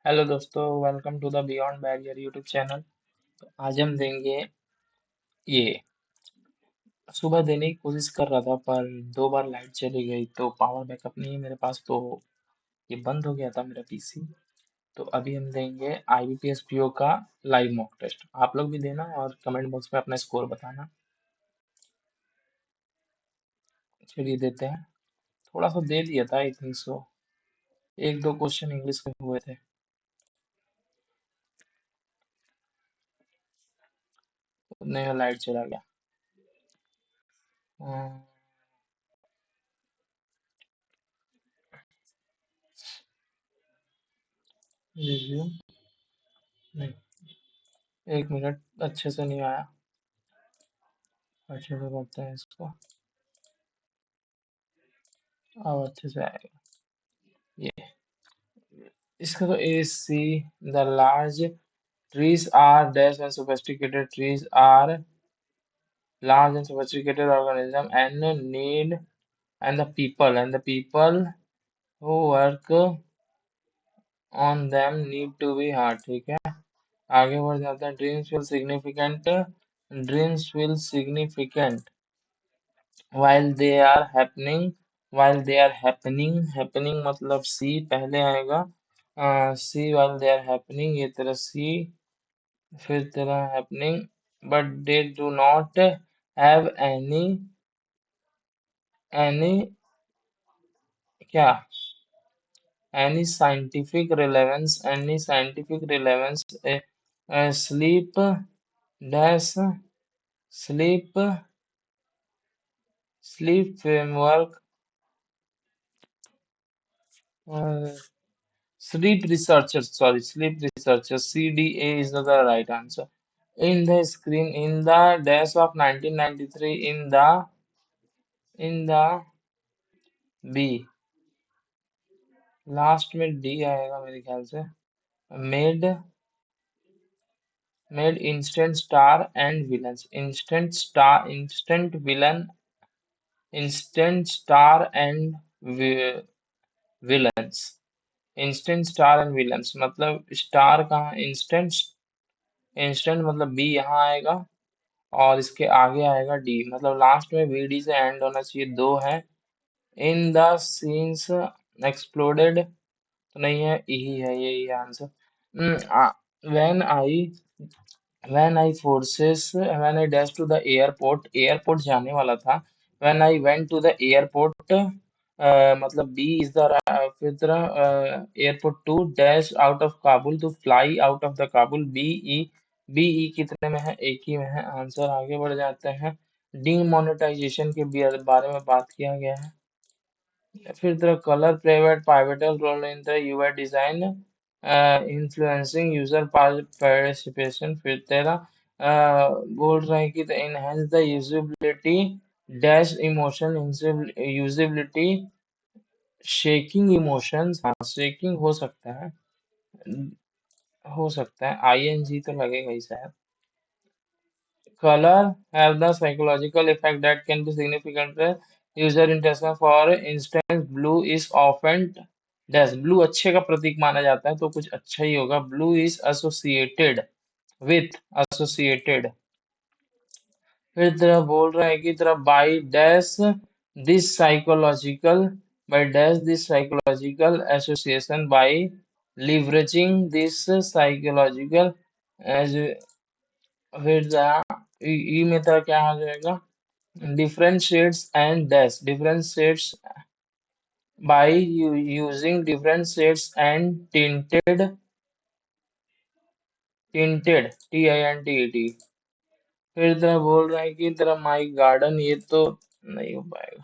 Hello दोस्तों, welcome to the beyond barrier YouTube channel. आज हम देंगे ये सुबह देने की कोशिश कर रहा था पर 2 बार लाइट चली गई तो पावर बैकअप नहीं है मेरे पास, तो ये बंद हो गया था मेरा पीसी। तो अभी हम देंगे आईबीपीएस पीओ का लाइव मॉक टेस्ट। आप लोग भी देना और कमेंट बॉक्स में अपना स्कोर बताना। चलिए देते हैं। थोड़ा सा दे दिया था, आई थिंक सो। एक दो क्वेश्चन इंग्लिश के हुए थे। उतने में लाइट चला गया। रिव्यू नहीं, 1 मिनट, अच्छे से नहीं आया। अच्छे से करते हैं इसको। अब अच्छे से आएगा ये। इसका तो A C the large trees are dash and sophisticated trees are large and sophisticated organism and need and the people who work on them need to be hard। ठीक है, आगे बढ़ जाते हैं। Dreams will significant while they are happening मतलब सी पहले आएगा। सी while they are happening, ये तरह सी फिर तेरा happening, but they do not have any क्या any scientific relevance sleep dash sleep sleep framework uh, sleep researchers CDA is the right answer in the screen in the dash of 1993 in the B। Last में D आएगा मेरे ख्याल से। Made made instant star and villains instant star and villains instant star and villains मतलब star कहाँ, instant instant मतलब B यहाँ आएगा और इसके आगे आएगा डी, मतलब लास्ट में वी डी से एंड होना चाहिए। दो है। इन द सीन्स एक्सप्लोडेड तो नहीं है, यही है, यही answer. When I when I dash to the airport जाने वाला था। when I went to the airport मतलब B is the फिर तरह airport to dash out of Kabul to fly out of the Kabul BE कितने में है, एक ही में है आंसर। आगे बढ़ जाते हैं। डीमोनेटाइजेशन के बारे में बात किया गया है। फिर तरह colour प्लेवेट pivotal role in the UI design influencing user participation। फिर तेरा बोल रहा है कि the enhance the usability dash emotion usability shaking emotions। हाँ, shaking हो सकता है ING तो लगेगा ही शायद। Color have the psychological effect that can be significant user interaction। For instance, blue is often dash blue अच्छे का प्रतीक माना जाता है तो कुछ अच्छा ही होगा। Blue is associated। फिर तरह बोल रहा है कि तरह this psychological by this psychological association by leveraging this psychological as फिर ई में तरह क्या आ जाएगा, differentiates by using differentiates and tinted TINTED। फिर तरह बोल रहा है कि तरह माई गार्डन, ये तो नहीं हो पाएगा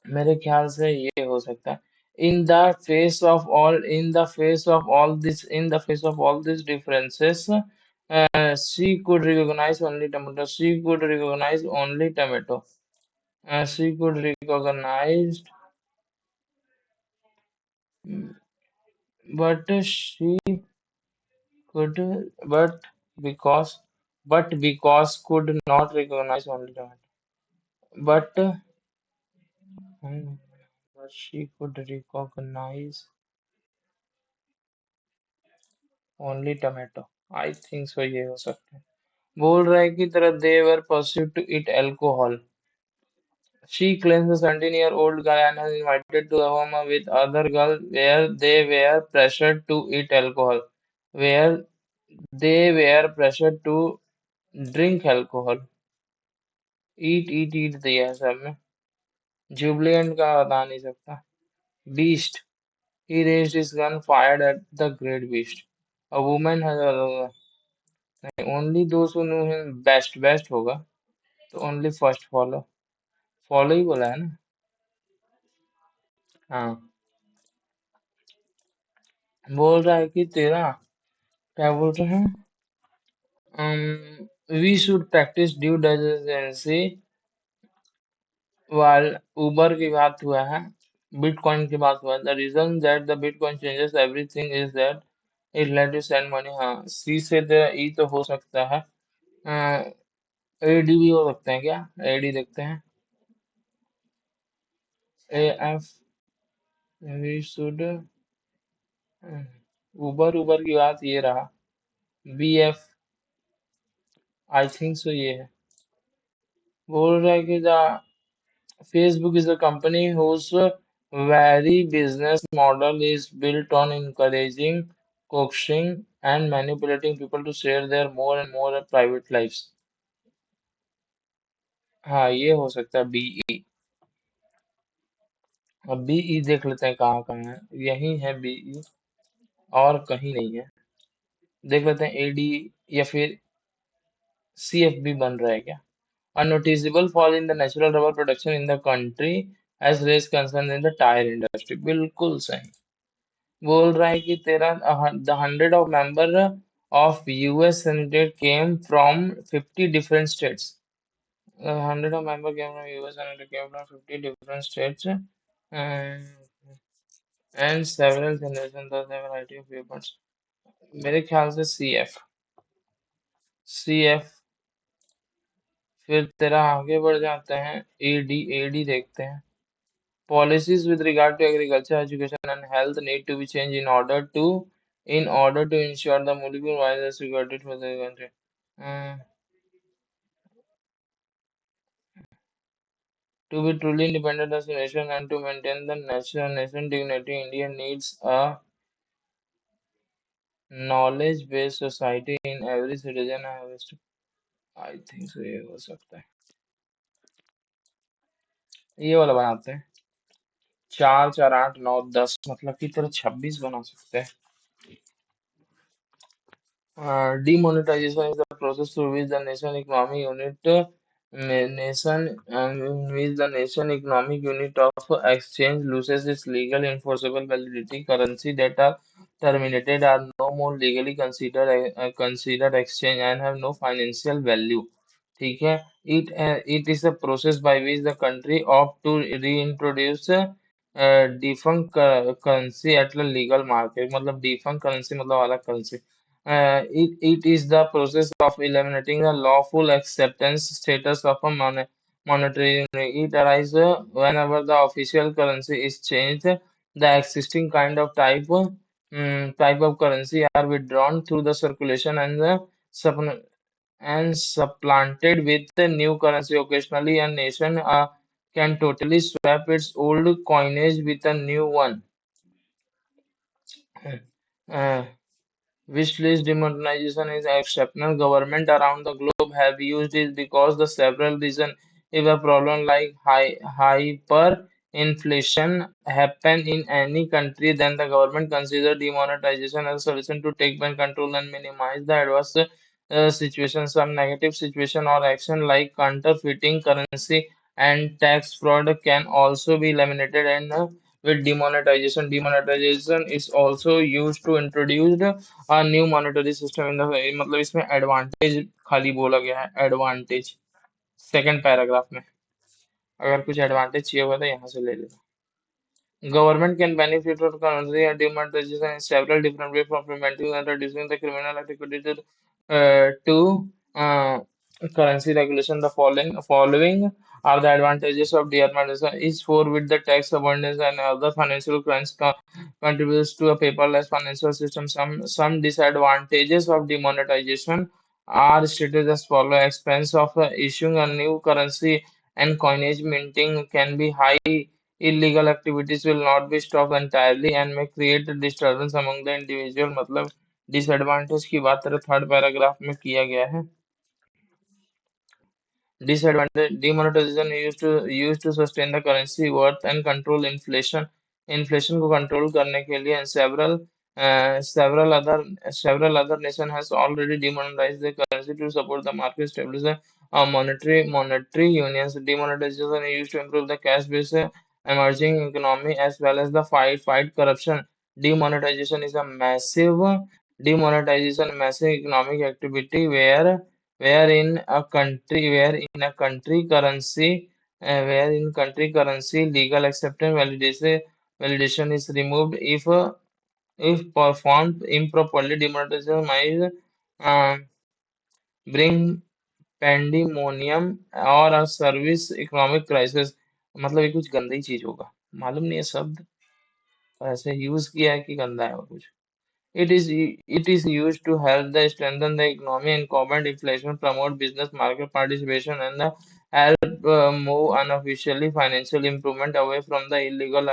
मेरे ख्याल से, ये हो सकता है। in the face of all these differences she could recognize only tomato she could recognize only tomato she could recognize but she could but because could not recognize only tomato but but she could recognize only tomato. I think so ये हो सकता है। बोल रहा है कि तरह they were persuaded to eat alcohol. She claims the 17-year-old Guyana is invited to a home with other girls where they were pressured to eat alcohol, where they were pressured to drink alcohol. Eat दिया है सब में। जुबिलिएंट का बता नहीं सकता। Beast. He raised his gun, fired at the great beast. A woman has only those who knew him best. Best होगा तो only first follow. Follow ही बोला है ना। हाँ। बोल रहा है कि तेरा क्या बोलते हैं we should practice due diligence while Uber की बात हुआ है Bitcoin की बात हुआ है the reason that the Bitcoin changes everything is that it let you send money हाँ C से तेरा E तो हो सकता है AD भी हो सकते हैं क्या AD देखते हैं AF we should Uber की बात ये रहा BF आई थिंक सो ये है बोल रहा है कि Facebook is a company whose very business model is built on encouraging, coaxing, and manipulating people to share their more and more private lives. हाँ ये हो सकता है बीई। अब बीई देख लेते हैं कहाँ कहाँ है यही है बीई और कहीं नहीं है देख लेते हैं एडी या फिर सीएफबी बन रहा है क्या A noticeable fall in the natural rubber production in the country has raised concern in the tire industry. बिल्कुल सही बोल रहा है कि तेरा the hundred of member of US Senate came from 50 different states. Hundred of member came from US Senate came from 50 different states and several generations of a variety of weapons. मेरे ख्याल से CF फिर तेरा आगे बढ़ जाते हैं AD देखते हैं Policies with regard to agriculture, education, and health need to be changed in order to ensure the molecule wise security for the country. Uh, to be truly independent as a nation and to maintain the nation dignity, India needs a knowledge-based society in every citizen has to. I think so ये हो सकता है ये वाला बनाते हैं 4 4 8 9 10 मतलब की तरह 26 बना सकते हैं Demonetization is the process through which the nation economic unit economic unit of exchange loses its legal enforceable validity. Currency that are terminated are no more legally considered exchange and have no financial value. ठीक है it is a process by which the country opt to reintroduce defunct currency at the legal market मतलब defunct currency मतलब अलग currency it is the process of eliminating the lawful acceptance status of a monetary unit. It arises whenever the official currency is changed. The existing kind of type of currency are withdrawn through the circulation and supplanted with the new currency. Occasionally, a nation can totally swap its old coinage with a new one. Uh, Wish list demonetization is exceptional. Government around the globe have used it because the several reasons. If a problem like hyperinflation happen in any country, then the government consider demonetization as a solution to take back control and minimize the adverse situation. Some negative situation or action like counterfeiting currency and tax fraud can also be eliminated and with demonetization. Demonetization is also used to introduce new monetary system in the मतलब इसमें advantage खाली बोला गया है advantage second paragraph में अगर कुछ advantage चाहिए होगा तो यहाँ से ले लेना Government can benefit from currency and demonetization in several different ways from preventing and reducing the criminal activity to currency regulation. The following are the advantages of demonetization. Is for with the tax avoidance and other financial crimes contributes to a paperless financial system. Some disadvantages of demonetization are stated as follow. Expense of issuing a new currency and coinage minting can be high. Illegal activities will not be stopped entirely and may create a disturbance among the individual. मतलब disadvantage की बात तरह third paragraph में किया गया है. Disadvantage demonetization used to sustain the currency worth and control inflation. Inflation को control करने के लिए and several other nation has already demonetized the currency to support the market stability. Monetary unions. Demonetization is used to improve the cash based emerging economy as well as the fight corruption. Demonetization is a massive economic activity where in country currency legal acceptance validation is removed if performed improperly. Demonetization might bring pandemonium or a service economic crisis. मतलब ये कुछ गंदी चीज होगा. मालूम नहीं है शब्द ऐसे यूज किया है कि गंदा है और कुछ. It is used to help the strengthen the economy and combat inflation, promote business market participation, and help move unofficially financial improvement away from the illegal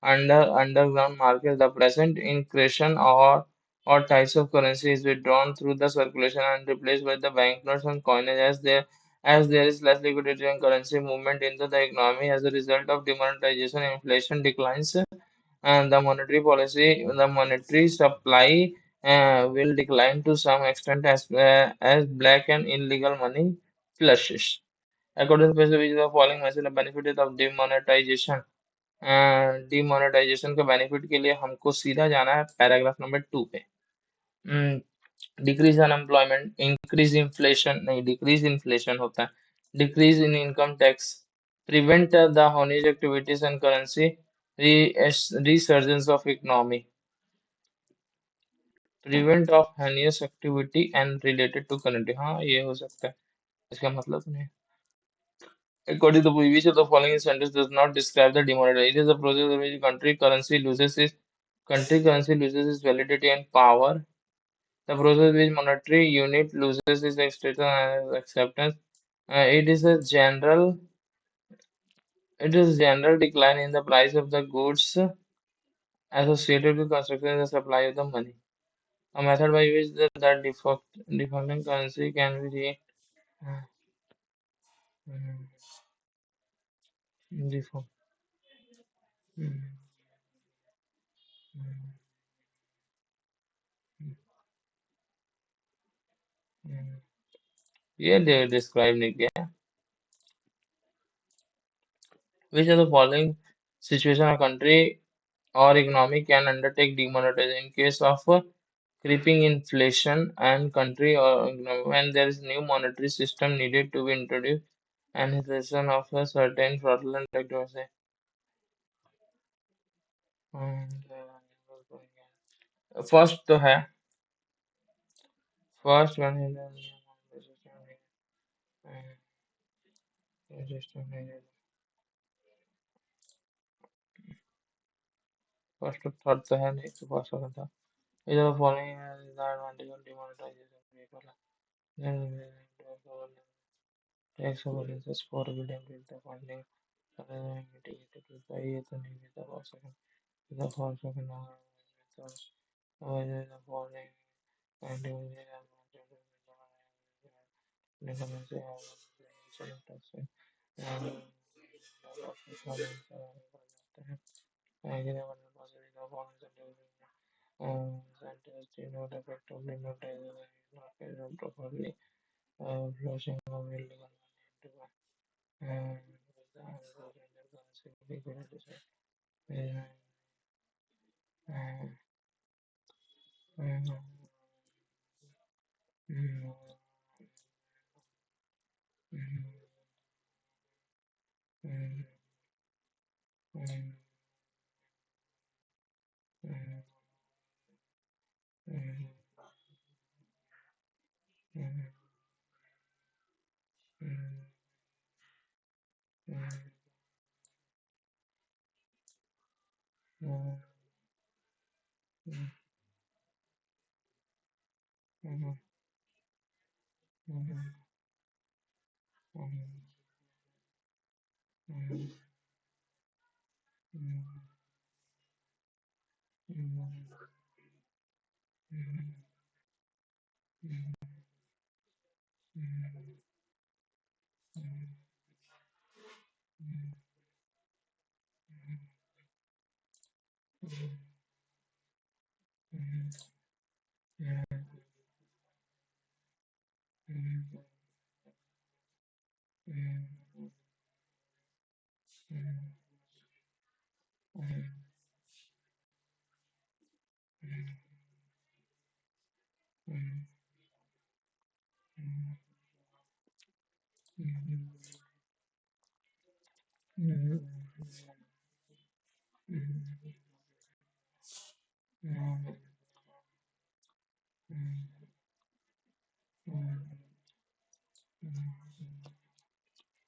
underground market. The present increation or types of currency is withdrawn through the circulation and replaced by the banknotes and coinage as there is less liquidity and currency movement into the economy. As a result of demonetization, inflation declines and the monetary supply will decline to some extent as black and illegal money flushes. According to Pacific, the following mention the benefit of demonetization. Demonetisation के benefit के लिए हमको सीधा जाना है paragraph number 2 पे. Decrease unemployment, increase inflation नहीं, decrease inflation होता है. Decrease in income tax, prevent the hawkish activities and currency resurgence of economy, prevent of heinous activity and related to currency. हाँ ये हो सकता है, इसका मतलब नहीं. According to which of the following sentence does not describe the demonetization? It is a process in which country currency loses its validity and power. The process which monetary unit loses its status and acceptance. It is a general decline in the price of the goods associated with construction and the supply of the money. A method by which the defaulting currency can be uh, default. Mm, mm, mm. Yeah, they describe नहीं किया. Which of the following situation a country or economy can undertake demonetization in case of creeping inflation and country or economy when there is new monetary system needed to be introduced and cessation of a certain fraudulent activity. First तो है. First one first third तो है नहीं, तो first वाला था. इधर following advantage of demonetisation tax avoidance forbidden with the funding mitigated with the ये तो नहीं था फॉर सेकंड. इधर for second avoid the following and scientists do not effectively notice not carried properly, flushing of illegal money into the currency. हम्म, हम्म, हम्म, हम्म, हम्म, हम्म, हम्म, हम्म,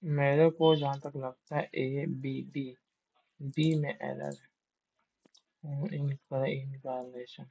मेरे को जहाँ तक लगता है ए बी बी बी में एरर है इनका incarnation.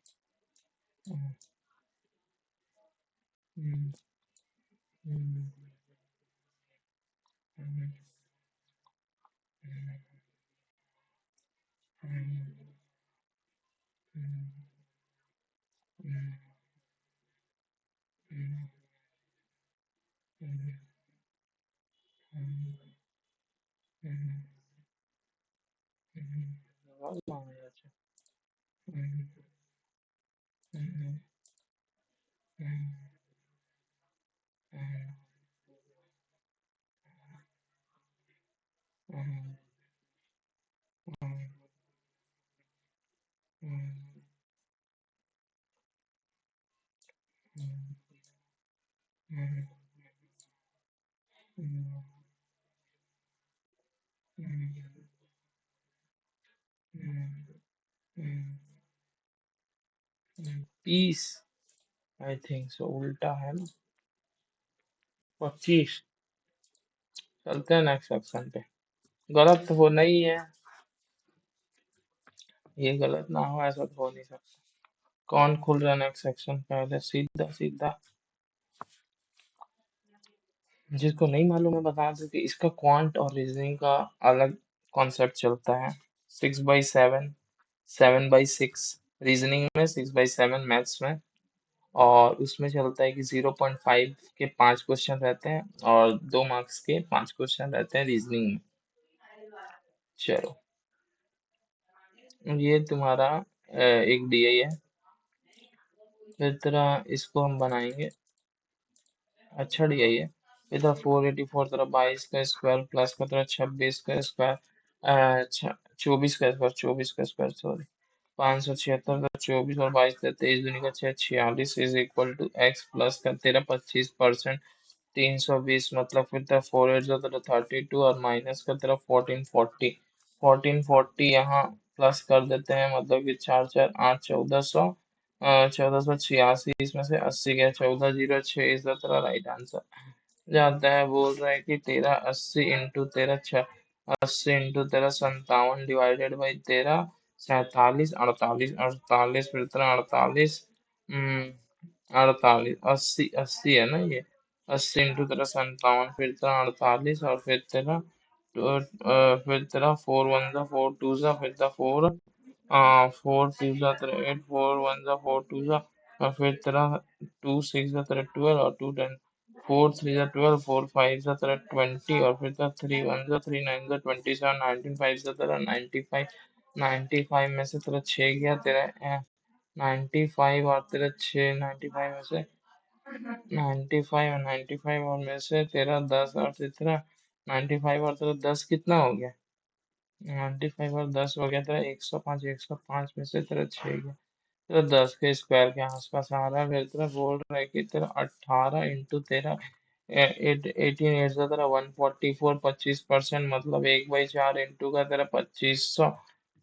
Peace I think so उल्टा है ना। 25। चलते हैं नेक्स्ट सेक्शन पे। गलत तो हो नहीं है। ये गलत ना हो ऐसा तो हो नहीं सकता। कौन खुल रहा है नेक्स्ट सेक्शन पहले सीधा सीधा। जिसको नहीं मालूम है बता दूं कि इसका क्वांट और रीजनिंग का अलग कॉन्सेप्ट चलता है। 6/7, 7/6 रीजनिंग में, 6/7 मैथ्स में। और उसमें चलता है कि 0.5 के 5 क्वेश्चन रहते हैं और 2 मार्क्स के 5 क्वेश्चन रहते हैं रीजनिंग में। चलो ये तुम्हारा एक DI है। फिर तरह इसको हम बनाएंगे। अच्छा DI है। इधर 484 तरह 22 का स्क्वायर प्लस का तरह 26 का स्क्वायर, अच्छा 24 का स्क्वायर सॉरी। 576 का 24 और 22 का 23 दूनी का 6 46 is equal to x plus का तेरह 25%। 320 मतलब फिर था 4 8 जो तेरा 32 और माइनस का तेरा 1440 यहाँ प्लस कर देते हैं मतलब कि 4 4 8 1400, 1486 इसमें से 80 गया 1406 इस तेरा राइट आंसर जाता है। बोल रहा है कि तेरह 80 इंटू तेरह 80 इंटू तेरह 57 डिवाइडेड बाई तेरह 47 48 48 फिर तेरह 48, 48 80 80 है ना ये। 80 इंटू तेरह 57 फिर तेरह 48 और फिर तेरह 4 1 जा 4 2 जा फिर तेरह 4 2 जा तेरह 8 4 1 जा 4 2 जा और फिर तेरह 2 6 जा तेरह 12 और 2 10 4 3 जा 12 4 5 जा तेरह 20 और फिर तेरह 3 1 जा 3 9 जा 27 19 5 जा तेरह 95 95 में से तेरह 6 गया तेरह 95 और तेरह 6 95 में से 95 और 95 और में से तेरह 10 और तेरह 95 और तेरह 10 कितना हो गया। 95 और 10 हो गया तेरह 105 105 में से तेरह 6 गया तेरह 10 के स्क्वायर के आसपास आ रहा है। फिर तेरह बोल रहा है कि तेरह 18 इंटू तेरह 18 एट का तेरह 144 25% मतलब 1/4 इंटू का तेरह 2500,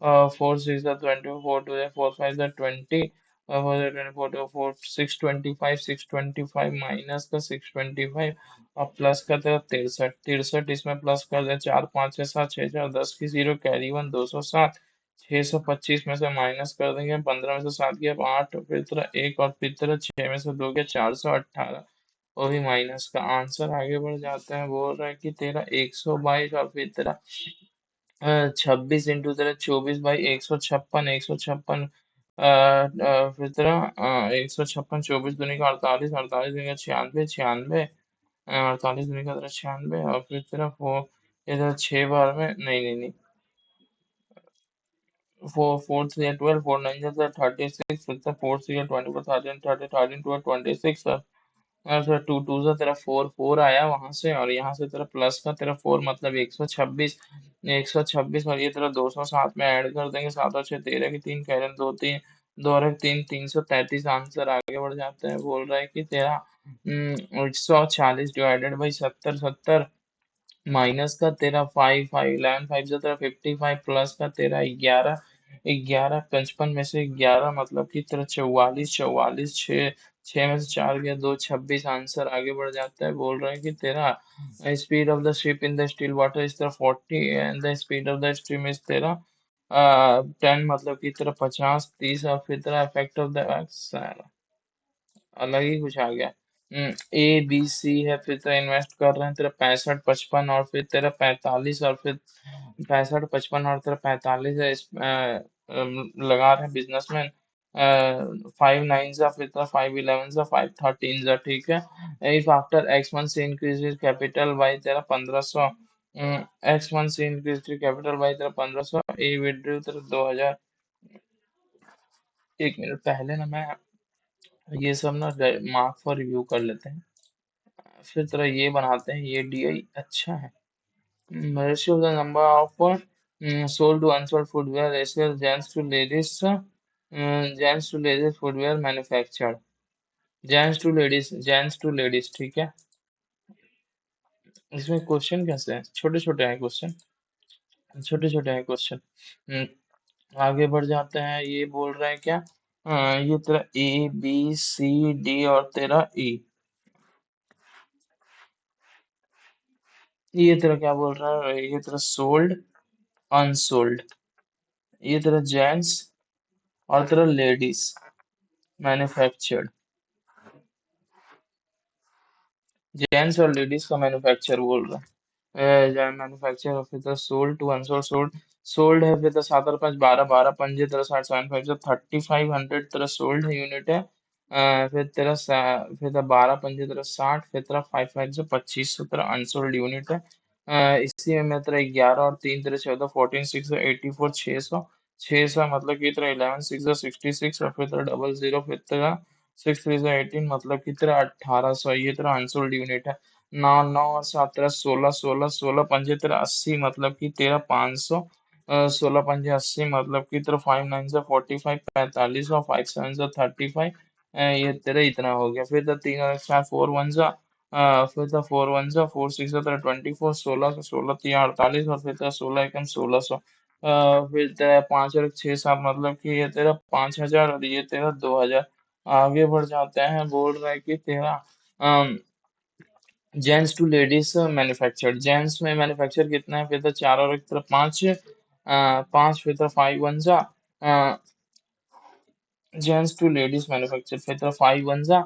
4 6 जा 20 4 2 जा 4 5 जा 20 फोर 625 माइनस का 625 और प्लस का तेरा 63 इसमें प्लस कर दे, 4 5 6 7 6 4 10 की जीरो, कैरी 1 207, 625 में से माइनस कर देंगे, 15 में से 7 गया 8, फिर तेरा 1 और फिर तेरा 6 में से 2 गया 418, वो भी माइनस का। आंसर आगे बढ़ जाते हैं, बोल रहा है कि तेरा 122 और फिर तेरा 26 इंटू तेरा 24 बाई 156, 156 फिर तेरा 156, 24 दूनी का 48, 48 दूनी का 96, 96 48 दूनी का तेरा 96 और फिर तेरा इधर 6 बार में नहीं नहीं नहीं, 4 4 3 12, 4 9 36, फिर तेरा 4 6 24, 13 30, 13 2 26 और फिर टू टू से तेरा 4 4 आया वहां से, और यहाँ से तेरा प्लस का तेरा 4 मतलब 126, और ये तेरा 207 में ऐड कर देंगे, 7 और 6 13 की 3 कह रहे हैं, 2 3 2 और 1 3, 333। आंसर आगे बढ़ जाते हैं, बोल रहा है कि तेरा 140 डिवाइडेड बाई 70, 70 माइनस का तेरा 5 5 11 5 से तेरा 55 प्लस का तेरा 11 11 55 में से 11 मतलब कि तेरा 44 44 6 6 में से 4 गया 2 26। आंसर आगे बढ़ जाता है, बोल रहा है कि तेरा speed of the ship in the still water is तेरा 40 and the speed of the stream is तेरा 10 मतलब कि तेरा 50 30 और फिर तेरा इफेक्ट ऑफ द अलग ही कुछ आ गया। ए बी सी है, फिर तेरा इन्वेस्ट कर रहे हैं तेरा 65 55 और फिर तेरा 45 और फिर 65 55 और तेरा 45 है लगा रहे हैं बिजनेसमैन, 5 9 जा फिर तेरा 5 11 जा 5 13 जा, ठीक है। इफ आफ्टर x1 से इंक्रीज कैपिटल बाई तेरा 1500, x1 से इंक्रीज कैपिटल बाई तेरा 1500, ए विड्रॉ तेरा 2000। एक मिनट पहले ना मैं ये सब ना मार्क फॉर रिव्यू कर लेते हैं, फिर तरह ये बनाते हैं, ये DI अच्छा है। Ratio the number of sold to unsold footwear, ratio gents to ladies footwear manufactured, gents to ladies, ठीक है। इसमें क्वेश्चन कैसे हैं, छोटे छोटे हैं क्वेश्चन, छोटे छोटे हैं क्वेश्चन। आगे बढ़ जाते हैं, ये बोल रहा है क्या, ये तेरा ABCD और तेरा E, ये तेरा क्या बोल रहा है, ये तेरा सोल्ड अनसोल्ड, ये तेरा जेंट्स और तेरा लेडीज मैन्युफैक्चर्ड, जेंट्स और लेडीज का मैन्युफैक्चर बोल रहा है। मैन्युफैक्चर और फिर sold to unsold, sold sold है फिर 7 और 5 12, 12 पंजे तेरा 60 75 से 3500 तेरा सोल्ड है यूनिट है। फिर फिर तेरा 12 पंजे तेरा 60, फिर तेरा 5 5 से 2500 तेरा अनसोल्ड यूनिट है। इसी में तेरा 11 और 3 तेरा 14, 14 6 84 600, 600 मतलब कि तेरा 11 6 66 और फिर तेरा 00 फिर तेरा 6 3 18 मतलब कि तेरा 1800, ये तेरा अनसोल्ड यूनिट है। 9 9 और 7 तेरा 16 16 16 पंजे तेरा 80 मतलब कि तेरा 500, 16 पंजे 80 मतलब कि तेरा 5 9 से 45 45 और 5 7 से 35, ये तेरा इतना हो गया। फिर तो 3 और 4 4 1 जा, फिर तो 4 1 जा 4 6 तेरा 24, 16 से 16 3 48 और फिर तेरा 16 एकम 1600, फिर तेरा 5 और 6 7 मतलब कि ये तेरा 5000 और ये तेरा 2000। आगे बढ़ जाते हैं, बोल रहा है कि तेरा gents to ladies manufacture, gents में मैन्युफैक्चर कितना है, फिर तो 4 और एक तरफ 5, 5 फिर तो 5 1 जा, जेंट्स टू लेडीज मैन्युफैक्चर फिर तो 5 1 जा,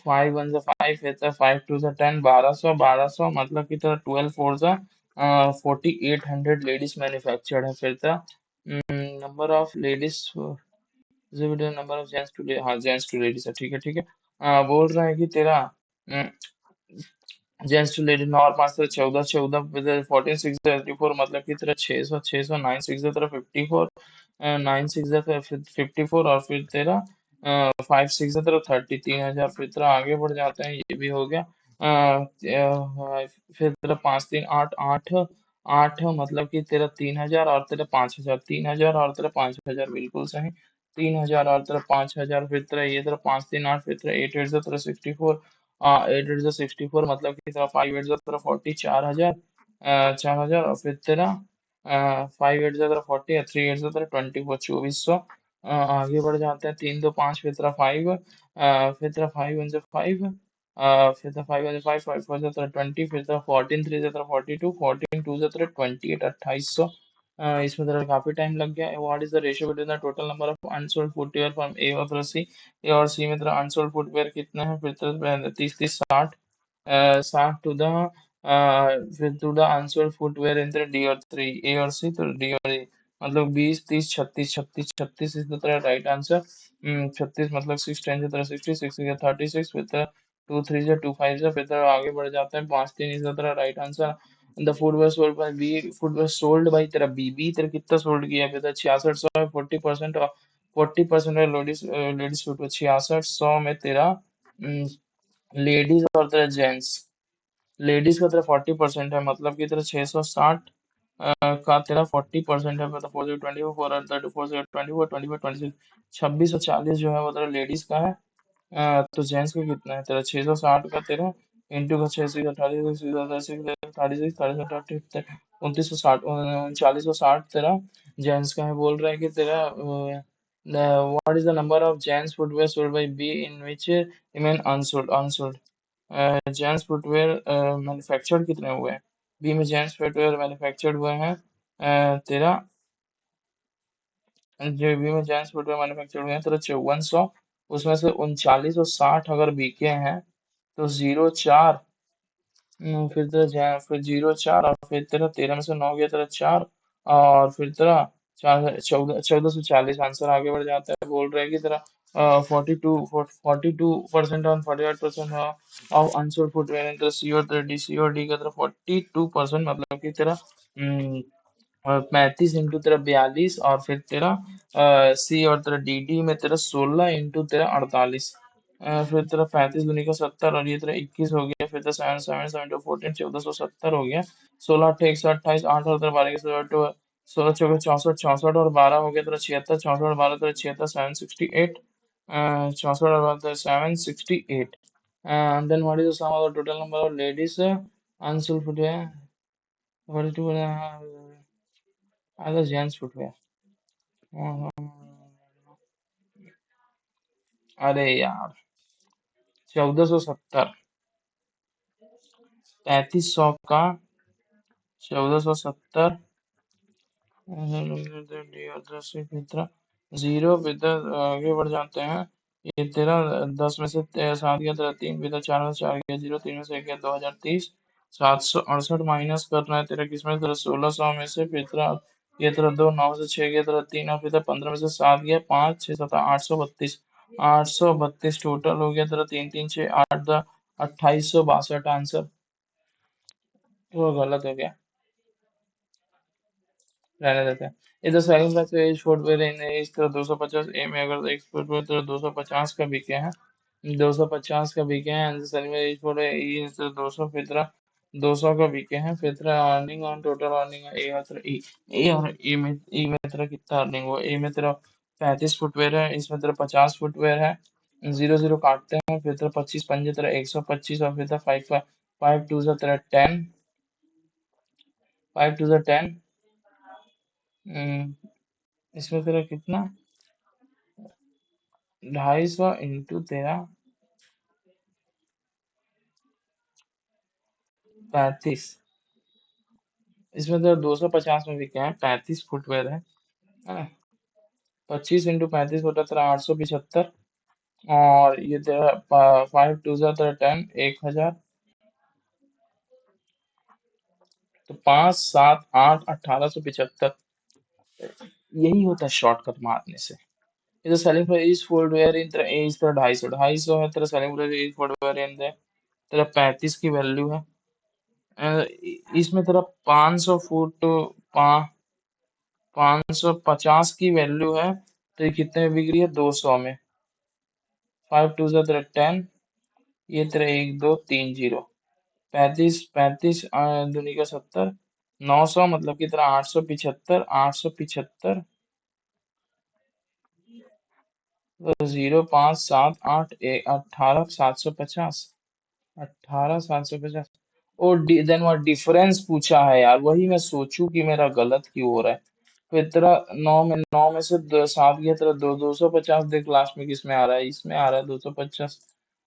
5 1 जा 5 फिर तो 5 2 जा 10, 1200 1200 मतलब कि तेरा 12 4 जा 4800 लेडीज मैन्युफैक्चर्ड है। फिर तो number of ladies, number of gents to, हाँ जेंट्स टू लेडीज है, ठीक है ठीक है। बोल रहा है कि तेरा जेंट्स टू लेडीज नौ और 5 से 14 14 14 6 84 मतलब कि तेरा 600 600, 9 6 तेरा 54, 9 6 तेरा 54 और फिर तेरा 5 6 तेरा 30, 3000। फिर तेरा आगे बढ़ जाते हैं, ये भी हो गया। फिर तेरा 5 3 8 8 8 मतलब कि तेरा 3000 और तेरा 5000, 3000 और तेरा 5000 बिल्कुल सही, 3000 और तेरा 5000। फिर तेरा ये तेरा 5 3 8 फिर तेरा 8 8 तेरा 64, 8 8 64 मतलब कि तेरा 5 8 तेरा 40, 4000, 4000 और फिर तेरा 5 8 तेरा 40 और 3 8 तेरा 24 2400, आगे बढ़ जाते हैं। 3 2 5 फिर तरह 5, फिर तरह 5 1 5, फिर तरह 5 1 5, 5 4 20, फिर तरह 14 3 42, 14 2 2800। इसमें तरह काफी टाइम लग गया। What is the ratio between the total number of unsold footwear from A और सी? ए और सी में तरह अनसोल्ड फुटवेयर कितने हैं? फिर तरह 30 30 60, 60 टू द फिर to the unsold footwear in D और थ्री, ए और सी, तो डी और ए, मतलब 20 30 36 36 36 इस तरह राइट आंसर। 36 मतलब 6 10 से तरह 60, 6 36, फिर तरह 2 3 से 2 5 से, फिर तरह आगे बढ़ जाते हैं। 5 3 इस तरह right answer. The food was sold by B, food was sold by तेरा बी, बी तेरा कितना सोल्ड किया? फिर तरह 6600 है, 40% और 40% है लेडीज, लेडीज फूड 6600 में तेरा लेडीज और तेरा जेंट्स। लेडीज का तेरा 40% है, मतलब कि तेरा 660 का तेरा 40% है, मतलब 4 24 4 24 24 26 2640 जो है वो तेरा लेडीज का है। तो जेंट्स का कितना है? तेरा 660 का तेरा इंटू का 6 36 38 2960 3960 तेरा जेंट्स का है। बोल रहा है कि तेरा what is the number of gents footwear sold by be in which remain unsold? Unsold gents footwear manufactured कितने हुए हैं? बी में जेंट्स फुटवेयर मैन्युफैक्चर्ड हुए हैं तेरा, जो बी में जेंट्स फुटवेयर मैन्युफैक्चर्ड हुए हैं तेरा 5400। उसमें से 3960 अगर बिके हैं तो 0 4, फिर तेरा फिर 0 4, और फिर तेरा 13 में से 9 गया तेरा 4, और फिर तेरा 1440 आंसर। आगे बढ़ जाता है। बोल रहा है कि तेरा 42% और 48% ऑफ अनसोल्ड फुटवेयर इन तेरा सी और तेरा डी, सी और डी का तेरा 42%, मतलब कि तेरा 35 इंटू तेरा 42, और फिर तेरा सी और तेरा डी, डी में तेरा 16 इंटू तेरा 48, फिर तेरा 35 दूनी का 70, और ये तेरा 21 हो गया। फिर तेरा 7 7 7 टू 14 1470 हो गया। 16 8 128, 8 और तेरा 12 के 16 चौके 64, 64 और 12 हो गया तेरा 76, 64 और 12 तेरा 76, 768, 64 और 12 तेरा 768। Then what is the sum of the total number of ladies unsold footwear? 42 other gents footwear. अरे यार, 1470, 3500 का 1470 जीरो विद, आगे बढ़ जाते हैं। ये तेरा 10 में से 7 गया तेरा 3, विद 4 में से 4 गया 0, 3 में से 1 गया 2030, 768 माइनस करना है तेरा किसमें? तेरा 1600 में से। फिर तेरा ये तेरा 2, 9 में से 6 गया तेरा 3, और फिर तेरा 15 में से 7 गया 5 6 7 832, 832 टोटल हो गया तेरा 3 3 6 8 2862 आंसर। वो गलत हो गया, रहने देते हैं। इधर सेकंड क्लास एज फुटवेयर इन इस तरह 250 ए में अगर एक फुटवेयर तो 250 का बिके हैं, 250 का बिके हैं, एंड सेकंड एज फुटवेयर इस तरह 200 फिर तरह 200 का बिके हैं। फिर तरह earning on total earning a और तरह ए और ई में तरह कितना अर्निंग हुआ? ए में तेरा 35 फुटवेयर है, इसमें तेरा 50 फुटवेयर है। 0 0 काटते हैं, फिर तेरा 25 पंजे तेरा 125, और फिर तेरा 5 5 2 से तेरा 10, 5 2 से 10, इसमें तेरा कितना? 250 इंटू तेरा 35, इसमें तेरा 250 में भी क्या है? 35 फुटवेयर है। 25 इंटू 35 होता तेरा 875, और ये तेरा 5 2 जा तेरा 10, 1000, तो 5 7 8 1875। यही होता है शॉर्टकट मारने से। ये तो सेलिंग प्राइस इज फुटवेयर इन तेरा एज तेरा 250, 250 है तेरा सेलिंग प्राइस इज फुटवेयर इन तेरा 35 की वैल्यू है। इसमें तेरा 500 फुट, 550 की वैल्यू है, तो ये कितने में बिक रही है? 200 में। 5 2 जा तेरा 10, ये तेरा 1 2 3 0, 35 35 दूनी का 70, 900 मतलब कि तेरा 875, 875 तो 0 5 7 8 18 750, 18 750। और देन वो डिफरेंस पूछा है यार, वही मैं सोचूं कि मेरा गलत क्यों हो रहा है। फिर तेरा नौ में से सात गया तेरा 250। देख लास्ट में किस में आ रहा है, इसमें आ रहा है 250।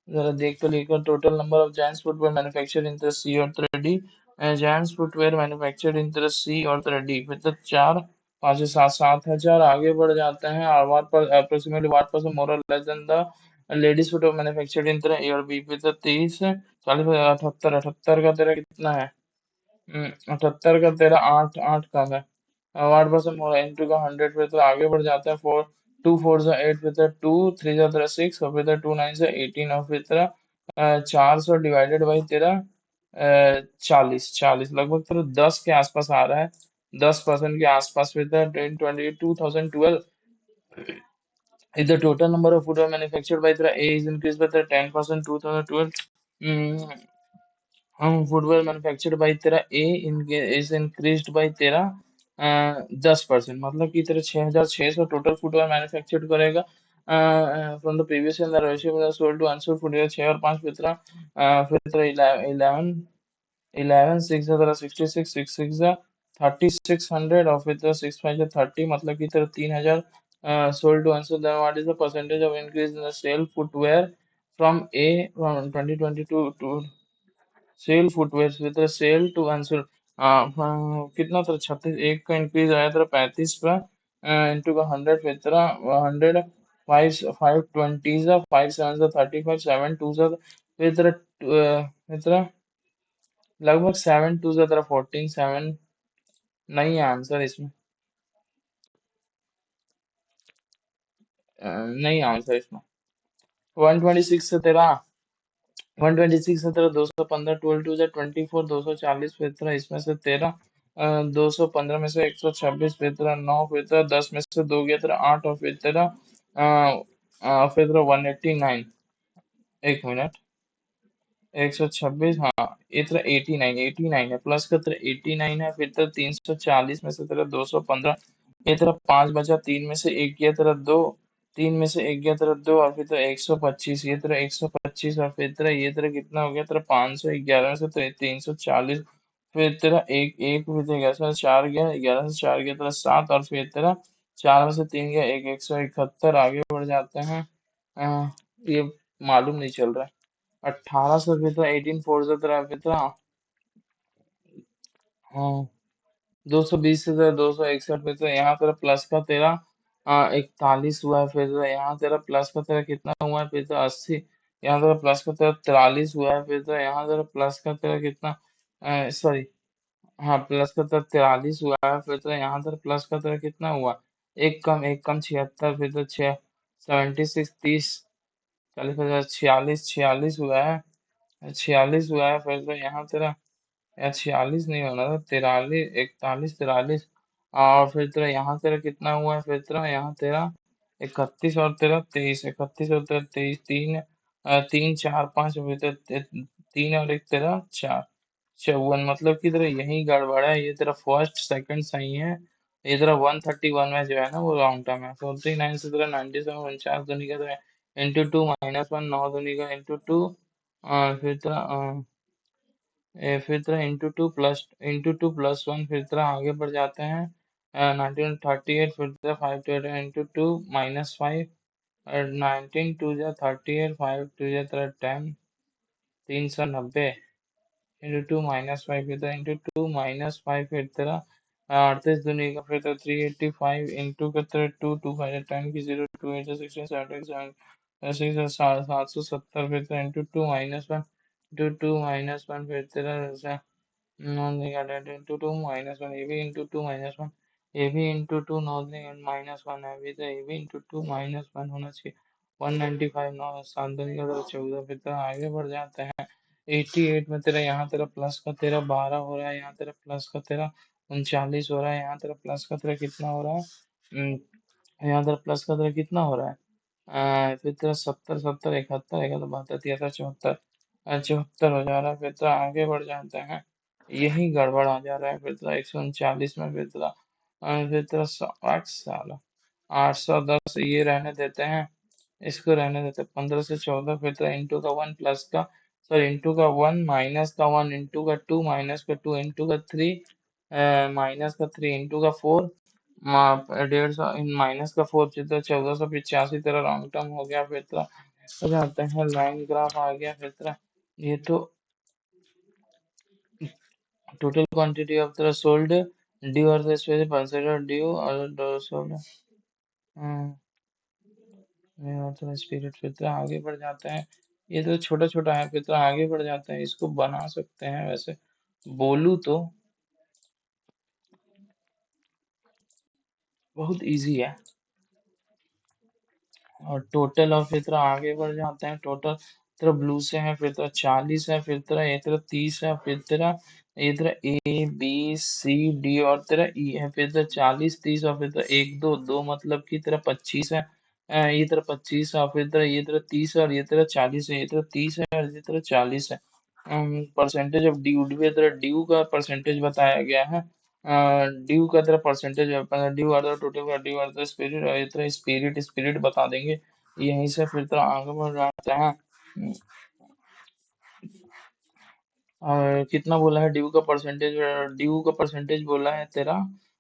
जरा देख तो लेकर total number of giants footwear manufactured in the C और 3D। Giants footwear manufactured in the C और 3D, फिर तो चार पाँच से सात, 7,000 आगे बढ़ जाते हैं। और वाट पर अप्रोक्सीमेटली वाट पर मोर और less than the ladies footwear manufactured in the A और बी, फिर तो 30 40 78 78 का तेरा कितना है? 78 का तेरा आठ आठ कम है। वाट पर मोर इंटू का 100 पे तो आगे बढ़ जाता है। फोर टू फोर जा 8, फिर तेरा टू थ्री जा तेरा 6, और फिर तेरा टू नाइन जा 18, और फिर तेरा 400 डिवाइडेड बाई तेरा 40 40 लगभग तेरा 10 के आसपास आ रहा है। 10% के आसपास, फिर तेरा 2012 if the total number of footwear manufactured by the A is increased by the 10% 2012, footwear manufactured by तेरा A is increased by तेरा 10%, मतलब कि तेरा 6,600 टोटल फुटवेयर मैन्युफैक्चर्ड करेगा from the previous year. The ratio sold to unsold footwear 6 और 5, फिर तेरा 11 11 6 तेरा 66 6 6 3600, और फिर तेरा 6 5 30, मतलब कि तेरा 3,000 sold to unsold। Then what is the percentage of increase in the sale footwear from A from 2022 to sale footwear with the sale to unsold? कितना तेरा 36, एक का इंक्रीज आया तेरा 35 का इंटू का 100, फिर तेरा 100 फाइव फाइव ट्वेंटी सा 5 7 सा 35 7 2 सा, फिर तेरा लगभग 7 2 सा तेरा 14 7 नहीं है आंसर इसमें। नहीं आंसर इसमें। 126 से तेरा 126 से तेरा 215, 12 टू जा 24, 240, फिर तेरा इसमें से तेरा 215 में से 126, फिर तेरा 9, फिर तेरा 10 में से 2 गया तेरा 8, और फिर तेरा फिर तेरा 189। एक मिनट, 126, हाँ ये तेरा 89 89 है, प्लस का तेरा 89 है, फिर तेरा 340 में से तेरा 215, ये तेरा 5 बचा, 3 में से एक गया तेरा 2, 3 में से एक गया तेरा 2, और फिर तेरा 125, ये तेरा 125, और फिर तेरा ये तेरा कितना हो गया तेरा 511 में से तेरा 340, फिर तेरा एक एक, फिर तेरा 11 से 4 गया, 11 से 4 गया तेरा 7, और फिर तेरा 4 में से 3 गया एक, 171 आगे बढ़ जाते हैं। ये मालूम नहीं चल रहा है। 1800 पे तो 18 4 पे तो हाँ 220 से तेरा 261 पे तो यहाँ तेरा प्लस का तेरा 41 हुआ है, फिर तो यहाँ तेरा प्लस का तेरा कितना हुआ है, फिर तो 80, यहाँ तेरा प्लस का तेरा 43 हुआ है, फिर तो यहाँ तेरा प्लस का तेरा कितना, सॉरी, हाँ प्लस का तेरा 43 हुआ है, फिर तो यहाँ तेरा प्लस का तेरा कितना हुआ, एक कम 76, फिर तो 76 30 40 46 46 हुआ है, 46 हुआ है, फिर तो यहाँ तेरा या 46 नहीं होना था, 43 41 43, और फिर तेरा यहाँ तेरा कितना हुआ है, फिर तेरा यहाँ तेरा 31 और तेरा 23, 31 और तेरा 23, तीन 3 4 5, फिर तेरा 3 और एक तेरा 4 54, मतलब कि तेरा यही गड़बड़ है। ये तेरा फर्स्ट सेकंड सही है, ये तेरा 131 में जो है ना वो रॉन्ग टर्म है। 439 से तेरा 97, 49 दूनी का तेरा इंटू टू माइनस वन, 9 दूनी का इंटू टू, फिर तेरा फिर तरह इंटू टू प्लस वन, फिर तरह आगे बढ़ जाते हैं 1938, फिर तरह 5 टू 8 इंटू टू माइनस 5, 19 टू जा 38, 5 टू जा तरह 10, 390 इंटू टू माइनस 5, फिर तरह इंटू टू माइनस 5, फिर तरह 38 दुनी का, फिर तरह 385 इंटू का तरह टू टू 5 10 की 0 टू 8 16 17 6 770, फिर तरह into two minus 1 two minus 1, फिर तरह non negative into two minus one, A B into two minus one, A B into two non minus one है अभी, तो A B into two minus one होना चाहिए। 195 नौ 7 दूनी का तो 14, फिर तेरा आगे बढ़ जाते हैं 88 में तेरा यहाँ तेरा प्लस का तेरा 12 हो रहा है, यहाँ तेरा प्लस का तेरा 39 हो रहा है, यहाँ तेरा प्लस का तेरा कितना हो रहा है, यहाँ तेरा प्लस का तेरा कितना हो रहा है, फिर तेरा 70 70 71 71 72 73 74, 74 हो जा रहा है, फिर तेरा आगे बढ़ जाते हैं, यही गड़बड़ आ जा रहा है, फिर तेरा 139 में, फिर तेरा 8 साल 810, ये रहने देते हैं, इसको रहने देते हैं 15 से 14, फिर तेरा इंटू का 1 प्लस का, सॉरी इंटू का 1 माइनस का 1 इंटू का 2 माइनस का 2 इंटू का 3 माइनस का 3 इंटू का 4, 150 इन माइनस का 4 फिर 1485 तेरा लॉन्ग टर्म हो गया फिर तेरा हो जाते हैं लाइन ग्राफ आ गया फिर तेरा ये तो टोटल क्वांटिटी ऑफ तेरा सोल्ड ड्यू और स्पेशल परसेंटेज ड्यू और सोल्ड तेरा स्पिरिट फिर तेरा आगे बढ़ जाता है। ये तो छोटा छोटा है फिर तेरा आगे बढ़ जाता है इसको बना सकते हैं वैसे बोलू तो बहुत इजी है। और टोटल और फिर तेरा आगे बढ़ जाते हैं टोटल तेरा ब्लू से है फिर तेरा 40 है फिर तेरा ये तेरा 30 है फिर तेरा ये तेरा ए बी सी डी और तेरा ई है फिर तेरा 40 30 और फिर तेरा एक दो दो मतलब कि तेरा 25 है। ये तेरा 25 है और फिर तेरा ये तेरा 30 है और ये तेरा 40 है ये तेरा 30 है और ये तेरा 40 है। परसेंटेज ऑफ ड्यू ड्यू तेरा ड्यू का परसेंटेज बताया गया है। ड्यू का तेरा percentage due are the total due are the spirit और ये तेरा स्पिरिट स्पिरिट बता देंगे यहीं से फिर तेरा आगे बढ़ जाता है। और कितना बोला है ड्यू का परसेंटेज बोला है तेरा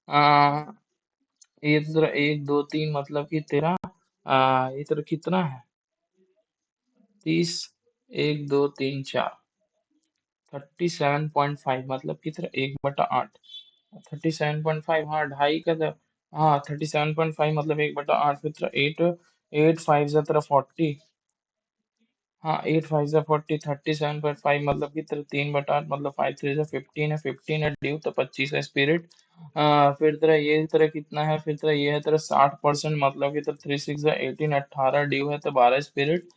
आ, ये तो तेरा 1 2 3 मतलब कि तेरा ये तेरा कितना है 30 1 2 3 4 37.5 मतलब कि तेरा 1/8 37.5 हाँ ढाई का हाँ 37.5 मतलब 1/8 फिर तेरा 8 8 5 जा तेरा 40 हाँ 8 5 जा 40 37.5 मतलब कि तेरा 3/8 मतलब 5 3 जा 15 है 15 है ड्यू तो 25 है स्पिरिट। फिर तेरा ये तेरा कितना है फिर तेरा ये है तेरा 60% मतलब कि तेरा 3 6 जा 18 18 ड्यू है तो 12 स्पिरिट।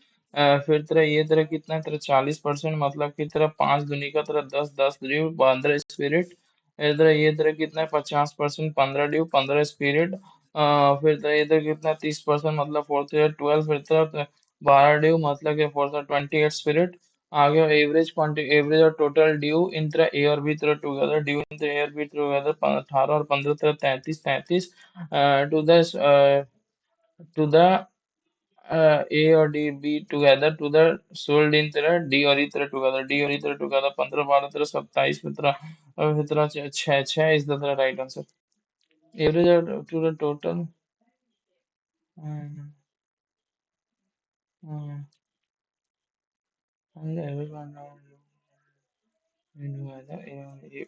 फिर तेरा ये तेरा कितना है तेरा 40% मतलब कि तेरा 5 दूनी का तेरा 10 10 ड्यू 15 स्पिरिट। फिर तेरा ये तेरा कितना है 50% 15 ड्यू 15 स्पिरिट। फिर तेरा ये तेरा कितना है 30% मतलब 4 12 फिर तेरा 12 ड्यू मतलब कि फॉर द 28 स्पिरिट। आगे एवरेज क्वांटिटी एवरेज और टोटल ड्यू इन तरह ए और बी तरह टुगेदर ड्यू इन तरह ए और बी टुगेदर 18 और 15 तरह 33 33 टू द ए और D B together to the sold in तरह डी और ई तरह टुगेदर डी और ई तरह टुगेदर 15 12 तरह 27 फिर तरह 6 6 is the right answer. Average और to the total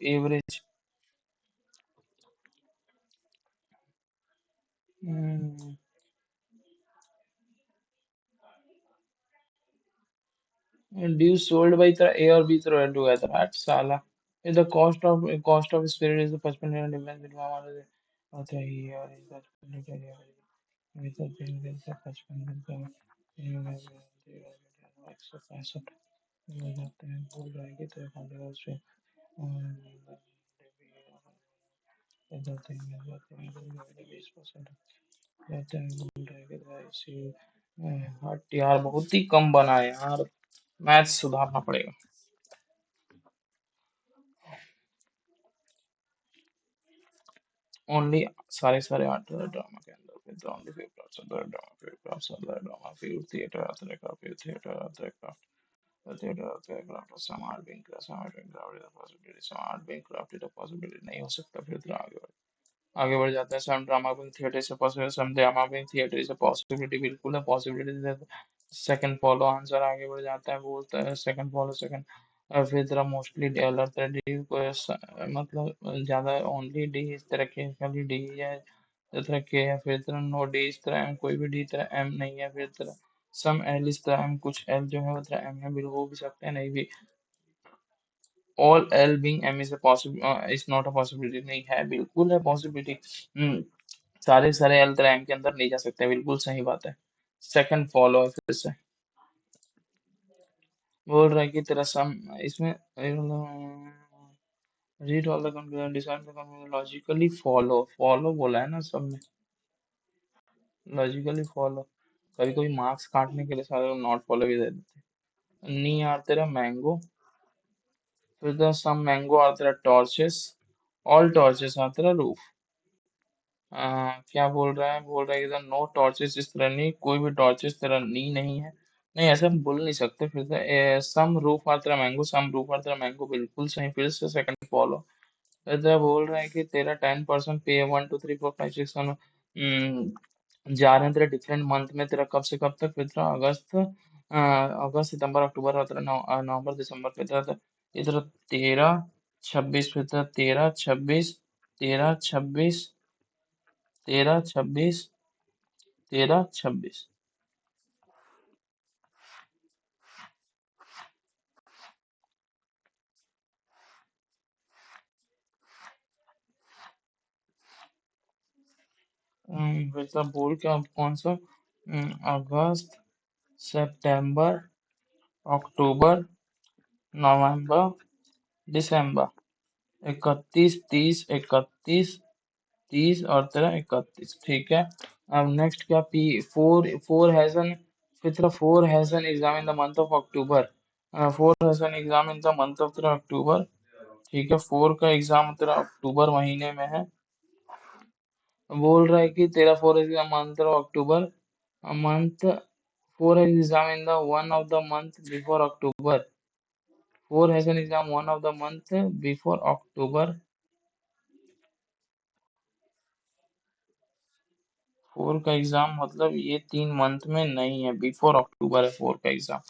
average due sold by the A or B thrown together at साला if the cost of spirit is the 55 difference between one of the होता है ये और इसका वैसा दिन दिन से 55 दिन का 165 हो जाते हैं भूल जाएंगे तो पंद्रह से जाते हैं 20% जाते हैं भूल जाएंगे तो ऐसे हट यार बहुत ही कम बना है यार मैथ सुधारना पड़ेगा। ओनली सारे सारे आर्ट ड्रामा के अंदर फिर ओनली फिर क्राफ्ट्स अदर ड्रामा फिर क्राफ्ट्स अदर ड्रामा फिर थिएटर अदर क्राफ्ट फिर theatre other craft theatre other craft some art being craft some art being craft is a possibility some art being craft is a possibility नहीं हो सकता फिर तो आगे बढ़ जाता है some drama being theatre is a possibility some drama being theatre is a possibility बिल्कुल है पॉसिबिलिटी सेकंड फॉलो आंसर आगे बढ़ जाता है बोलता है सेकंड फॉलो सेकंड फिर तरह मोस्टली डेवलप डी को मतलब ज्यादा ओनली डी इस तरह के खाली डी है इस तरह के है फिर तरह नो डी इस तरह एम कोई भी डी तरह एम नहीं है फिर तरह सम एल इस तरह एम कुछ एल जो है वो तरह एम है बिल्कुल हो भी सकते हैं नहीं भी all L being M is a possible is not a possibility नहीं है बिल्कुल है पॉसिबिलिटी। सारे सारे एल तरह एम के अंदर नहीं जा सकते बिल्कुल सही बात है। सेकंड फॉलो फिर से बोल रहा है कि तेरा सम इसमें read all the conclusion decide the conclusion logically follow follow बोला है ना सब में लॉजिकली फॉलो कभी कभी मार्क्स काटने के लिए सारे लोग नॉट फॉलो भी दे देते हैं। नी आर तेरा मैंगो फिर द सम मैंगो आर तेरा टॉर्चेस ऑल टॉर्चेस आर तेरा रूफ। क्या बोल रहा है कि नो टॉर्चेस इस तरह नहीं कोई भी टॉर्चेस तेरा नी नहीं है नहीं ऐसा हम बोल नहीं सकते फिर सम रूफ आर तेरा मैंगो सम रूफ आर तेरा मैंगो बिल्कुल सही फिर से सेकंड फॉलो फिर तेरा बोल रहा है कि तेरा 10% पे 1 2 3 4 5 6 7 जा रहे हैं तेरे डिफरेंट मंथ में, तेरा कब से कब तक? फिर तेरा अगस्त सितंबर अक्टूबर और तेरा नवंबर दिसंबर। फिर तेरा ये तेरा 13 26, फिर तेरा 13 26, 13 26, 13 26, 13 26। फिर तेरा बोल क्या कौन सा? अगस्त सितंबर अक्टूबर नवंबर दिसंबर। 31 30 31 30 और तेरा 31। ठीक है। अब नेक्स्ट क्या? पी फोर फोर हैजन फिर तेरा four हैजन exam in the month of October. Four हैजन exam in the month of तेरा अक्टूबर। ठीक है, फोर का एग्जाम तेरा अक्टूबर महीने में है। बोल रहा है कि तेरा four exam month of October month four exam in the one of the month before October. Four has an exam one of the month before October. Four का एग्जाम मतलब ये 3 मंथ में नहीं है, बिफोर अक्टूबर है फोर का exam.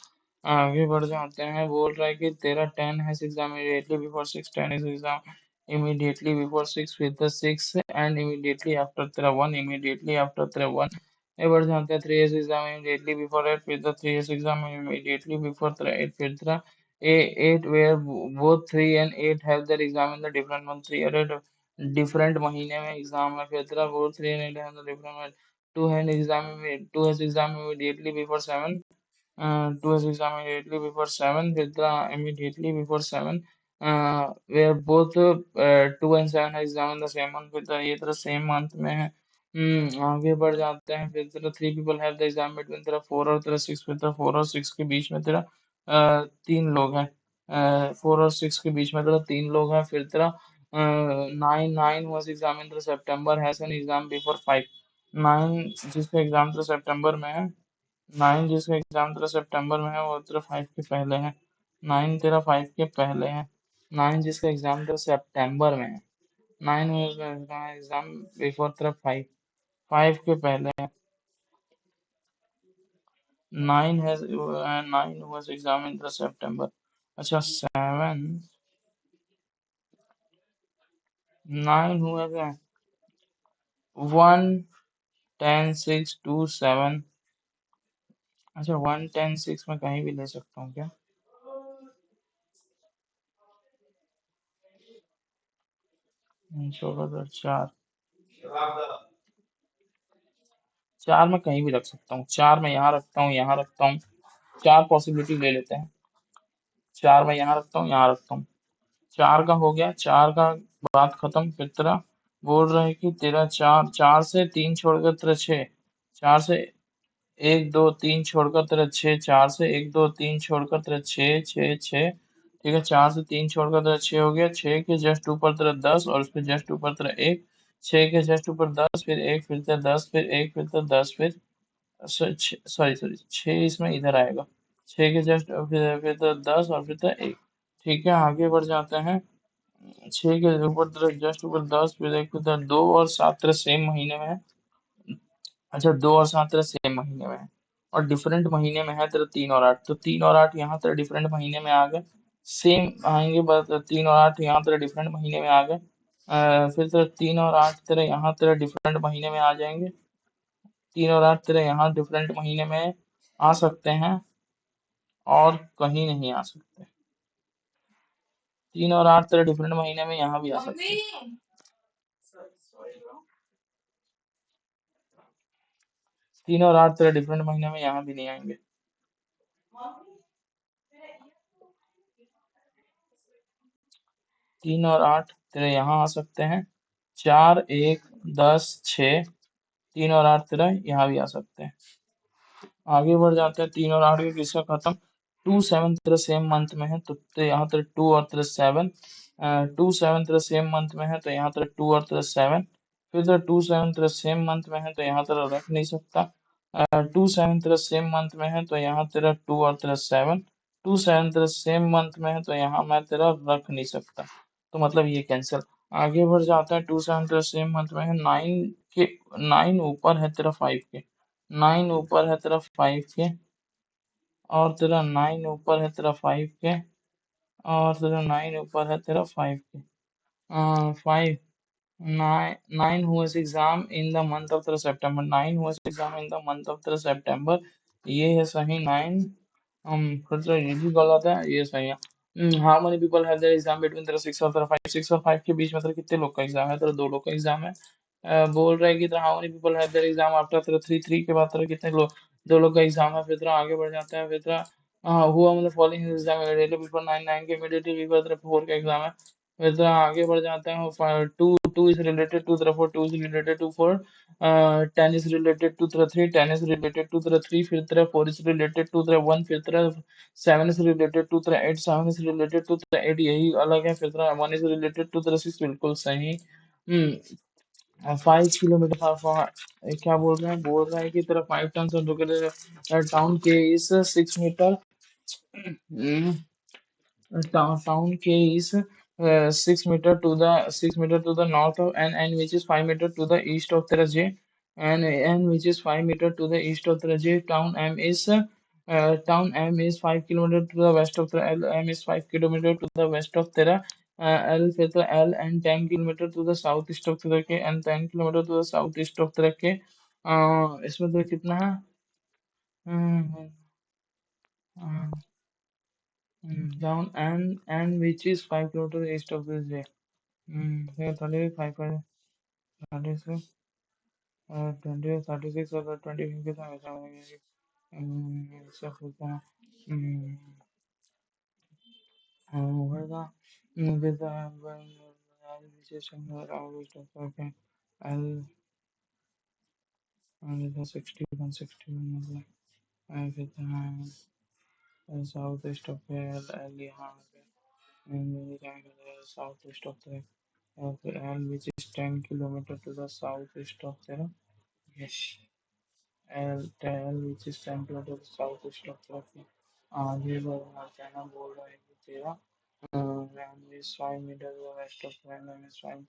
आगे बढ़ जाते हैं। बोल रहा है कि तेरा 10 है exam immediately before 6, 10 is exam immediately before 6, फिर द 6 एंड इमीडिएटली आफ्टर तेरा 1, इमीडिएटली आफ्टर तेरा 1। ये बढ़ जाते हैं। 3 इज एग्जाम इमीडिएटली बिफोर 8, फिर the 3 is exam immediately before तेरा 8, फिर तेरा 8 where both 3 and 8 have their exam in the different month. 3 और 8 डिफरेंट महीने में एग्जाम है। फिर तेरा both 3 and 8 have the different two has exam immediately before 7. Two has exam immediately before 7, with the immediately before 7, where both 2 and 7 has exam in the same month, with the ये तरह same month में है। आगे बढ़ जाते हैं। फिर तेरा 3 people have the exam between तेरा 4 और तेरा 6, फिर तेरा 4 और 6 के बीच में तेरा 3 लोग हैं। 4 और 6 के बीच में तेरा 3 लोग हैं। फिर तेरा 9 was exam in the September has an exam before 5। 9 जिसका एग्जाम तेरा सितंबर में है। 9 जिसका एग्जाम तेरा सितंबर में है वो तेरा 5 के पहले है। 9 तेरा 5 के पहले है। 9 जिसका एग्जाम तेरा सितंबर में है। 9 एग्जाम बिफोर तेरा 5, 5 के पहले है। 9 है 9 was एग्जाम इन तेरा सितंबर। अच्छा 7 9 हुआ क्या? 1 10 6 2 7। अच्छा 1 10 6 में कहीं भी ले सकता हूँ क्या? 16 4 4 में कहीं भी रख सकता हूँ। 4 में यहाँ रखता हूँ, यहाँ रखता हूँ। 4 पॉसिबिलिटी ले लेते हैं। 4 में यहाँ रखता हूँ, यहाँ रखता हूँ। 4 का हो गया। 4 का बात खत्म। फिर तेरा बोल रहा है कि तेरा 4 4 से 3 छोड़कर तेरा 6, 4 से 1 2 3 छोड़कर तेरा 6, 4 से 1 2 3 छोड़कर तेरा 6 6 6। ठीक है, 4 से 3 छोड़कर तेरा 6 हो गया। 6 के जस्ट ऊपर तेरा 10 और उसके जस्ट ऊपर तेरा 1। 6 के जस्ट ऊपर 10, फिर 1, फिर तेरा 10, फिर 1, फिर तेरा 10, फिर सॉरी सॉरी 6 इसमें इधर आएगा। 6 के जस्ट फिर तो 10 और फिर तो 1। ठीक है, आगे बढ़ जाते हैं। 6 के ऊपर तरह जस्ट ऊपर 10, फिर 1, फिर तो 2 और 7 तरह सेम महीने में है। अच्छा 2 और 7 तेरा सेम महीने में है और डिफरेंट महीने में है तेरा 3 और 8। तो 3 और 8 यहाँ तेरा डिफरेंट महीने में आ गए। सेम आएंगे बस 3 और 8 यहाँ तेरा डिफरेंट महीने में आ गए। फिर तेरा 3 और 8 तेरा यहाँ तेरा डिफरेंट महीने में आ जाएंगे। 3 और 8 तेरा यहाँ डिफरेंट महीने में आ सकते हैं और कहीं नहीं आ सकते। 3 और 8 तेरा डिफरेंट महीने में यहाँ भी आ सकते हैं। 3 और 8 तेरा डिफरेंट महीने में यहाँ भी नहीं आएंगे। 3 और 8 तेरे यहाँ आ सकते हैं। 4 1 10 6, 3 और 8 तेरा यहाँ भी आ सकते हैं। आगे बढ़ जाते हैं। 3 और 8 का किस्सा खत्म। 2 7 तेरा सेम मंथ में है तो यहाँ तेरा 2 और तेरा 7। 2 7 तेरा सेम मंथ में है तो यहाँ तेरा 2 और तेरा 7। फिर तेरा 2 7 तेरा सेम मंथ में है तो यहाँ तेरा रख नहीं सकता। 2 7 तेरा सेम मंथ में है तो यहाँ तेरा 2 और तेरा 7। 2 7 तेरा सेम मंथ में है तो यहाँ मैं तेरा रख नहीं सकता। तो मतलब ये कैंसिल। आगे बढ़ जाता है, 2 7 तेरा सेम मंथ में है, 9 ऊपर है तेरा 5 के, 9 ऊपर है तेरा 5 के, और तेरा 9 ऊपर है तेरा 5 के, और तेरा 9 ऊपर है तेरा 5 के, 5 9 हुआ exam in the month of तेरा सितंबर, 9 हुआ exam in the month of तेरा सितंबर, ये है सही 9। फिर तो ये भी गलत है, ये सही है। How many people have their exam between तेरा 6 और तेरा 5, 6 और 5 के बीच में तेरा कितने लोग का एग्जाम है, तेरा 2 लोग का एग्जाम है। बोल रहा है कि तेरा how many people have their exam after तेरा 3, 3 के बाद तेरा कितने लोग, 2 लोग का एग्जाम है। फिर तेरा आगे बढ़ जाता है, फिर तेरा हुआ मतलब फॉलोइंग एग्जाम इमीडिएटली बिफोर 9, 9 के इमीडिएटली बिफोर तेरा 4 का एग्जाम है। फिर तेरा आगे बढ़ जाता है, 2, 2 is related to तेरा 4, 2 is related to 4, 10 is related to तेरा 3, 10 is related to तेरा 3, फिर तेरा 4 is related to तेरा 1, फिर तेरा 7 is related to तेरा 8, 7 is related to तेरा 8, यही अलग है। फिर तेरा 1 is related to तेरा 6, बिल्कुल सही। 5 किलोमीटर क्या बोल रहे हैं, बोल रहा है कि तेरा 5 टन टाउन के इस 6 metre, town K is 6 meter to the 6 meter to the north of and which is 5 meter to the east of Taraje, and which is 5 meter to the east of Taraje. Town M is 5 kilometer to the west of Tara. L M is 5 kilometer to the west of Tara. L फिर तो L and 10 kilometre to the south east of Tara के, and 10 kilometre to the south east of Tara के। इसमें तो कितना है? हम्म, down and which is 5 kilometer east of the J. Yeah, 35, 36, 20, 36 और 25 के साथ ऐसा होगा कि सब होता है। होगा with the vision always okay, L with the 61, 61 मतलब with the southeast of L, L यहाँ पे मेरे जाएगा southeast of the L which is 10 kilometer to the southeast of the, yes, L which is 10 kilometer southeast of Turkey। आगे बढ़ना कहना बोल रहा है कि तेरा RAM is 5 meter to the west of the RAM is 5,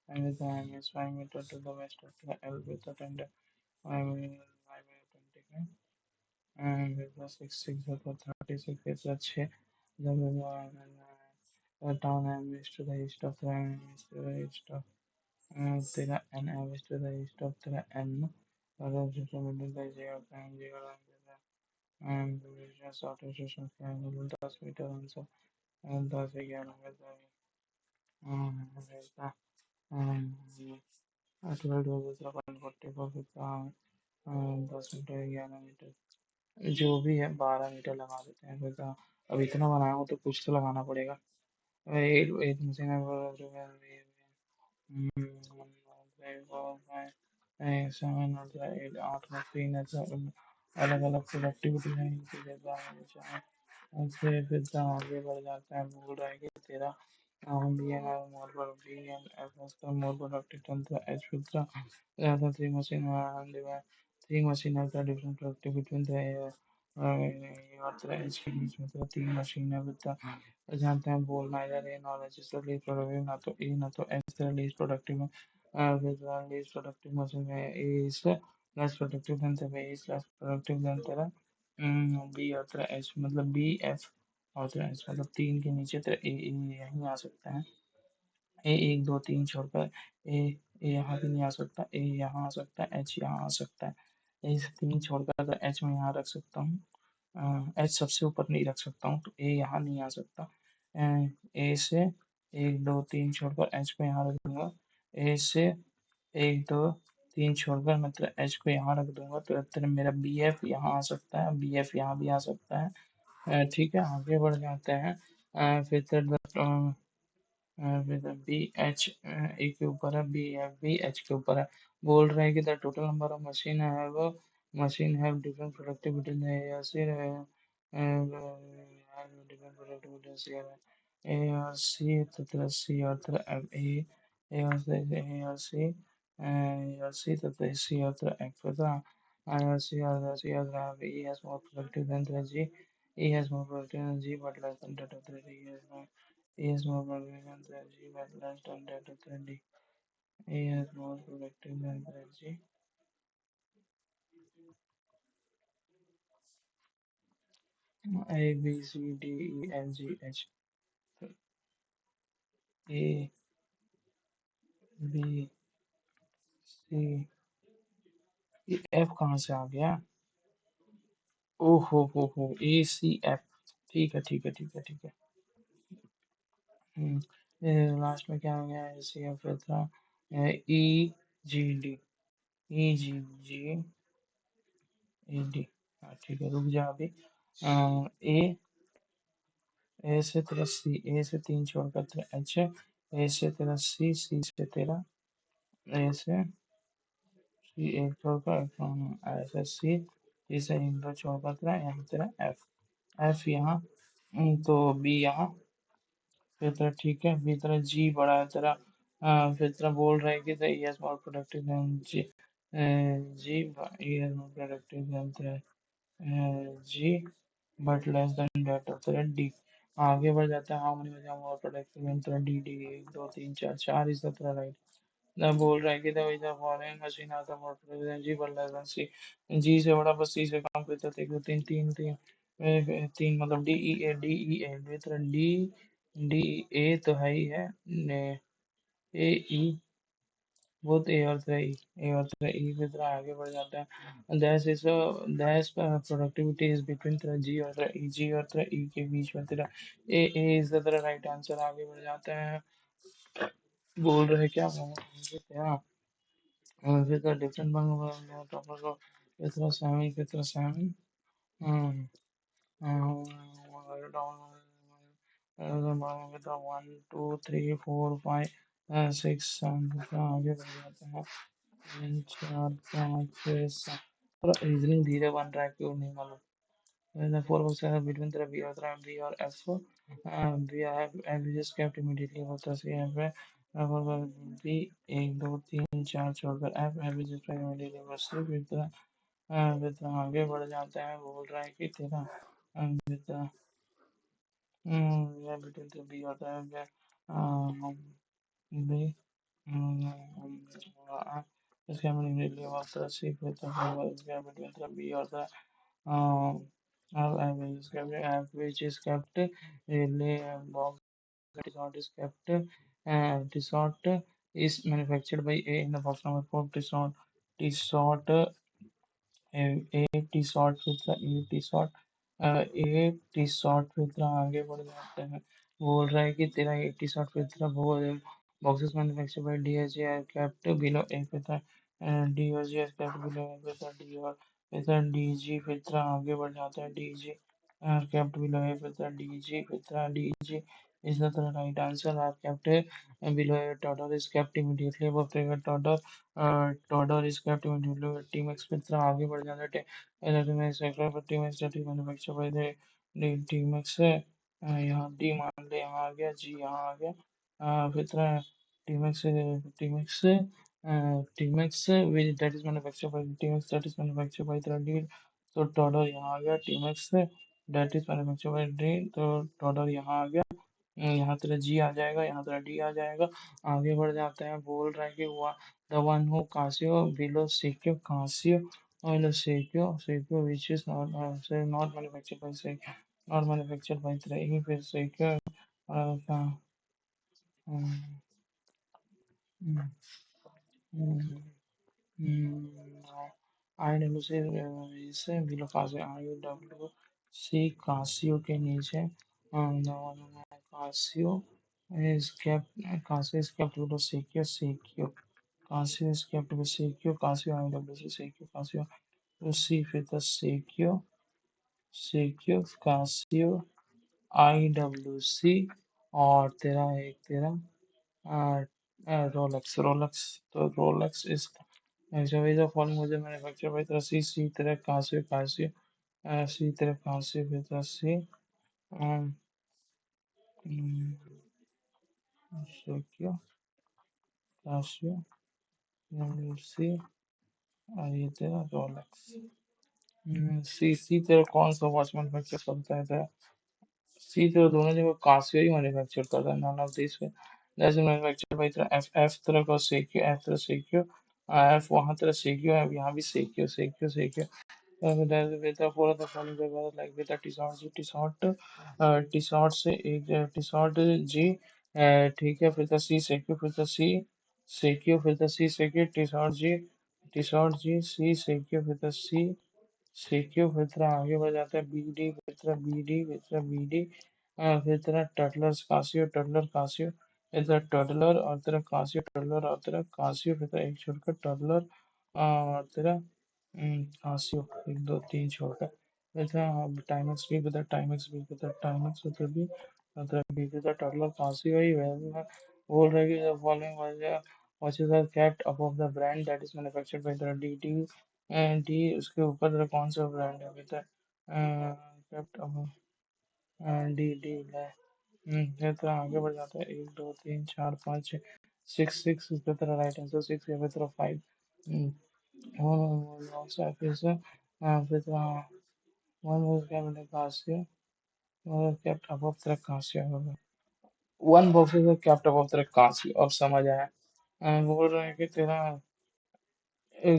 and the RAM is 5 meter to the west of the L with the tender 5 meter 25, and with the 6 6 of the 36 with the 6 the town M is to the east of the M is to the east of तेरा N M is to the east of तेरा N, और जो middle का J होता है J वाला and the short station can 10 metre answer, 10 11 में तो रहता 12 दूसरा 144 फिफ्थ 10 मीटर 11 मीटर, जो भी है 12 मीटर लगा देते हैं। फिर तो अब इतना बनाया हूँ तो कुछ तो लगाना पड़ेगा। एट एट मशीन जो है सेवन हो जाए 8 मशीन है, अलग अलग प्रोडक्टिविटी है इनकी जगह है। उससे फिर तो आगे बढ़ जाता है, बोल रहा है कि तेरा BNR more productive than the edge filter. The other three machine are three machine have the different productive between the और तेरा edge के बीच में तेरा 3 मशीन है। फिर जानते हैं बोलना यार, ये नॉलेज इज लीस्ट प्रोडक्टिव, ना तो ए ना तो एच तेरा लीस्ट प्रोडक्टिव है। फिर लीस्ट प्रोडक्टिव मशीन है A is less productive than तेरा B is less productive than तेरा बी और तेरा एच, मतलब बी एफ और तेरा एच, मतलब 3 के नीचे तेरा ए यहीं आ सकता है। ए 1 2 3 छोड़कर ए ए यहाँ भी नहीं आ सकता, ए यहाँ आ सकता है, एच यहाँ आ सकता है। ए से 3 छोड़कर अगर एच में यहाँ रख सकता हूँ, एच सबसे ऊपर नहीं रख सकता हूँ, तो ए यहाँ नहीं आ सकता। ए से 1 2 3 छोड़कर एच को यहाँ रख दूंगा, ए से 1 2 3 छोड़कर मैं तेरा एच को यहाँ रख दूंगा, तो तेरा मेरा बी एफ यहाँ आ सकता है, बी एफ यहाँ भी आ सकता है। ठीक है, आगे बढ़ जाते हैं। फिर तेरा बी एच ए के ऊपर है, बी एफ बी एच के ऊपर है। बोल रहे हैं कि the total number of machine है वो machine have different productivity different productivity A और सी, तो तेरा सी और तेरा एफ ए और सी और सी, तो तेरा सी और तेरा एफ होता आई और सी और सी और तेरा E has more productive than तेरा G, E has more productive than G but less than data तेरा G A is more productive than G, but less than that of the D. A is more productive than the G. A, B, C, D, E, F, G, H. A, B, C, ये F कहाँ से आ गया? ओ हो A, C, F। ठीक है, ठीक है, ठीक है, ठीक है। लास्ट में क्या हो गया? A, C, F था। E, G, D। E, G, G, E, D। हाँ ठीक है, रुक जा अभी। A, ए से तेरा सी, ए से तीन छोड़कर तेरा एच है। ए से तेरा सी, सी से तेरा ए से सी एक छोड़कर ऐसे सी, सी से एक दो छोड़कर तेरा यहाँ तेरा एफ। एफ यहाँ, तो बी यहाँ, फिर तेरा ठीक है, फिर तेरा जी बड़ा है तेरा। फिर तेरा बोल रहा है कि the E is more productive than G, G, E is more productive than तेरा G, but less than that of तेरा D। आगे बढ़ जाता है, how many was more productive than तेरा D, D, एक दो तीन चार, चार इस तेरा राइट। ना बोल रहा है कि the is the following machine are the more productive than G, but less than C। G से बड़ा बस C से काम करता है, एक दो तीन तीन तीन, तीन मतलब डी ई ए, डी ई ए तेरा डी, डी ए तो है ही है, ए ई, both A और 3, A और 3 की तरह आगे बढ़ जाता है। Dash is dash productivity is between तेरा G और तेरा E, G और तेरा E के बीच में तेरा A इज द तेरा राइट आंसर। आगे बढ़ जाता है, बोल रहे क्या क्या फिर तो डिफरेंट बन टॉपर को कितना सेवन, कितना सेवन, कितना one two three four five six seven, आगे बढ़ जाता है। तीन चार पाँच छः सात, थोड़ा रीजनिंग धीरे बन रहा है, क्यों नहीं मालूम। And the four books are between the B or the B or F. We have we just kept immediately होता सी F है। और B एक दो तीन चार छोड़कर F है, भी just immediately बस से फिर तो आगे बढ़ जाता है, बोल रहा है कि तेरा फिर तो yeah, between the B और the F B इसके हम immediately होता सी फिर तो between the B और the which is kept really box dessert is kept dessert is manufactured by A in the box number 4 dessert A T short फिर A T short A T short फिर आगे बढ़ जाते हैं, बोल रहा है कि तेरा ए टी शॉर्ट फिर वो boxes manufacture by D H A kept below A फिर डी और जी कैप्ट बिलो ए फिर डी और फिर डी जी फिर आगे बढ़ जाता है, D G kept below A फिर D G is the right answer are kept below a toddler is kept immediately above the toddler टॉडर is kept immediately team x आगे बढ़ जाता है। Team X team manufacture by the team x है। यहाँ D मान ले, यहाँ आ गया जी, यहाँ आ गया फिर team X, team X team X which that is manufacture by team X that is manufacture by the D. तो टॉडर यहाँ आ गया, team X that is manufacture by D, तो टॉडर यहाँ आ गया। यहाँ तेरा जी आ जाएगा, यहाँ तेरा डी आ जाएगा। आगे बढ़ जाते हैं, बोल रहा है कि the one who Casio below Seikyo Casio below Seikyo which is not manufactured by Seikyo, not manufactured by Three फिर Seikyo का हम्म, आई डब्ल्यू से below Casio, I W C Casio के नीचे Casio is kept Casio is kept below Seikyo Casio is kept below Seikyo Casio IWC Seikyo Casio to see with the Seikyo Casio IWC और तेरा एक तेरा Rolex Rolex, तो Rolex is जो is the following was manufactured by तेरा सी तेरा Casio Casio सी तेरा Casio फिर तेरा सी Seikyo कासियो सी और ये तेरा रोलेक्स। सी तेरा कौन सा वॉच मैन्युफैक्चर करता है तेरा सी तो दोनों जगह कासियो ही मैन्युफैक्चर करता है, none of this that is manufacture by तरह एफ एफ तरह का सेक्यू, एफ तरह सेक्यू, एफ वहाँ तरह सेक्यू है, यहाँ भी सेक्यू सेक्यू सेक्यू। with the four of the following were like with the T short से एक टी शॉर्ट जी, ठीक है, फिर था सी सेक्यू, फिर था सी सेक्यू, फिर था सी सेक्यू, टी शॉर्ट जी सी सेक्यू, फिर था सी सीक्यू, फिर तरह आगे बढ़ जाता है बी डी, फिर तरह बी डी, फिर तरह बी डी, फिर तरह टटलर कासियो, टटलर कासियो, फिर तरह टटलर और तरह कासियो, टटलर और तरह कासियो, फिर तरह एक छोड़कर टटलर और तरह कासियो, एक दो तीन छोड़कर फिर तरह टाइमक्स बी, फिर तरह टाइमक्स बी, फिर तरह टाइमक्स, फिर तरह बी, फिर तरह बी, फिर तरह टटलर कासियो ही वैसे बोल रहे कि the following watches are kept above the brand that is manufactured by the DT and D उसके ऊपर तो कौन सा ब्रांड है अभी तक केप्ट डी डी है। फिर तरह आगे बढ़ जाता है एक दो तीन चार पाँच छः, सिक्स सिक्स इसका तरह राइट आंसर सिक्स या फिर तरह फाइव। ऑल्सो फिर से फिर तरह वन वॉज क्या मैंने कहा से केप्ट अबव तरह कहाँ से होगा, वन बॉक्सेस है केप्ट अबव तरह कहाँ से, अब समझ आया। बोल रहे हैं कि तेरा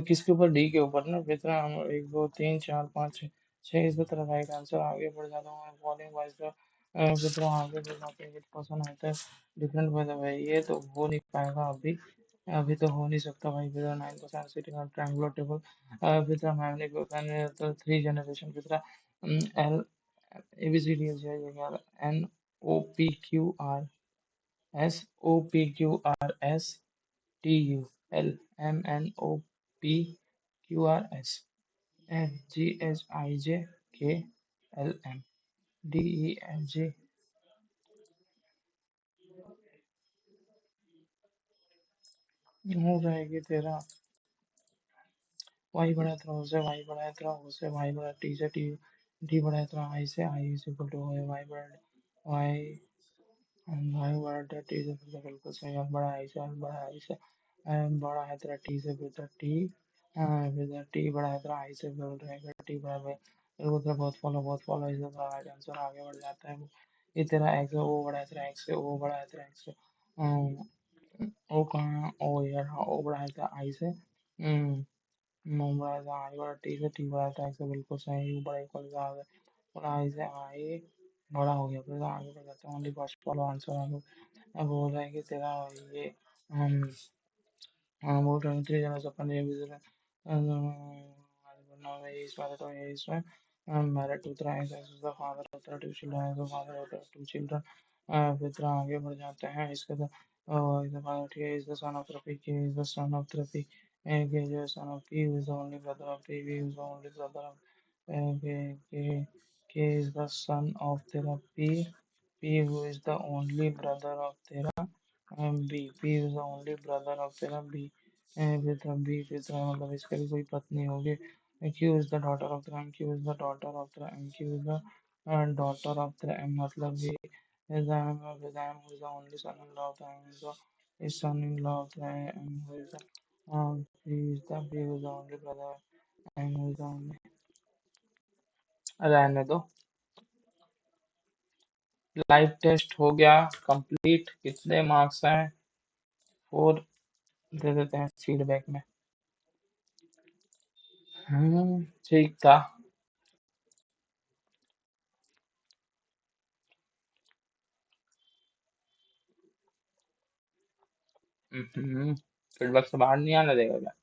किसके ऊपर डी के ऊपर ना बेहतर हम एक दो तीन चार पाँच छः, छः इस तरह राइट आंसर आगे बढ़ जाता हूँ फॉलोइंग वाइज का बेहतर आगे बढ़ जाते हैं क्वेश्चन आता है डिफरेंट बाय द वे, ये तो हो नहीं पाएगा अभी, अभी तो हो नहीं सकता भाई। बेहतर 9% सिटिंग ऑन ट्रायंगुलर टेबल, बेहतर मैंने तो थ्री जनरेशन बेहतर एल एबीसीडी है N O P Q R S, O P Q R S T U L M N O P Q R S F G H I J K L M D E F G. हो जाएगी तेरा Y बड़ा तेरा हो से Y बड़ा तेरा हो से वाई बड़ा टी से टी, डी बड़ा तेरा आई से I is equal to Y बड़ा वाई, भाई बड़ा टी से फिर बिल्कुल सही है, बड़ा आई से बड़ा आई से बड़ा है तेरा टी से फिर टी, फिर टी बड़ा है तेरा आई से बोल रहेगा टी बड़ा है बिल्कुल तेरा बहुत फॉलो इस राइट आंसर आगे बढ़ जाता है। ये तेरा एक्स है ओ बड़ा है तेरा एक्स से ओ बड़ा है तेरा एक्स से ओ कहाँ ओ यार हाँ ओ बड़ा है तेरा आई से नो बड़ा है तेरा आई बड़ा टी बड़ा है तेरा एक्स से बिल्कुल सही, यू बड़ा इक्वल बड़ा आई से आई बड़ा हो गया, फिर आगे बढ़ जाते हैं ओनली फर्स्ट फॉलो आंसर आगे। अब बोल रहा है कि तेरा ये बोल रहे हैं 3 जन अपन ये visit now is father to is married to thrice as the father of the two children as the father of the two children। फिर तरह आगे बढ़ जाते हैं इसके तो is the father T is the son of Trapi, K is the son of Trapi, K is the son of P who is the only brother of T, V who is the only brother of K is the son of Tera P, P who is the only brother of Tera P is the only brother of Tera B, फिर तरह मतलब इसका भी कोई पत्नी होगी। Q is the daughter of the M, Q is the daughter of the M, Q is the daughter of the M मतलब V is the M of the M who is the only son-in-law of the M is son-in-law of the M who is the P is the P who is the only brother M who is the only, रहने दो। Live test हो गया complete, कितने marks हैं? 4 दे देते हैं feedback में। ठीक था। फीडबैक से बाहर नहीं आने देगा क्या?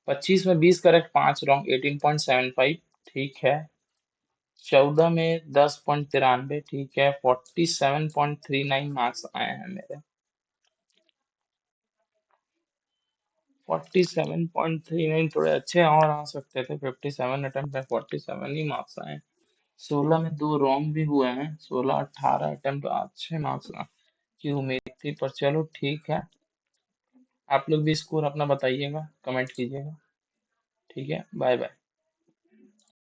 25 में 20 करेक्ट 5 रॉन्ग 18.75 ठीक है। 14 में 10.93 ठीक है। 47.39 मार्क्स आए हैं मेरे। 47.39 थोड़े अच्छे और आ सकते थे। 57 अटेम्प्ट में 47 ही मार्क्स आए। 16 में 2 रॉन्ग भी हुए हैं। 16-18 अटेम्प्ट अच्छे मार्क्स की उम्मीद थी, पर चलो ठीक है। आप लोग भी स्कोर अपना बताइएगा, कमेंट कीजिएगा। ठीक है, बाय बाय।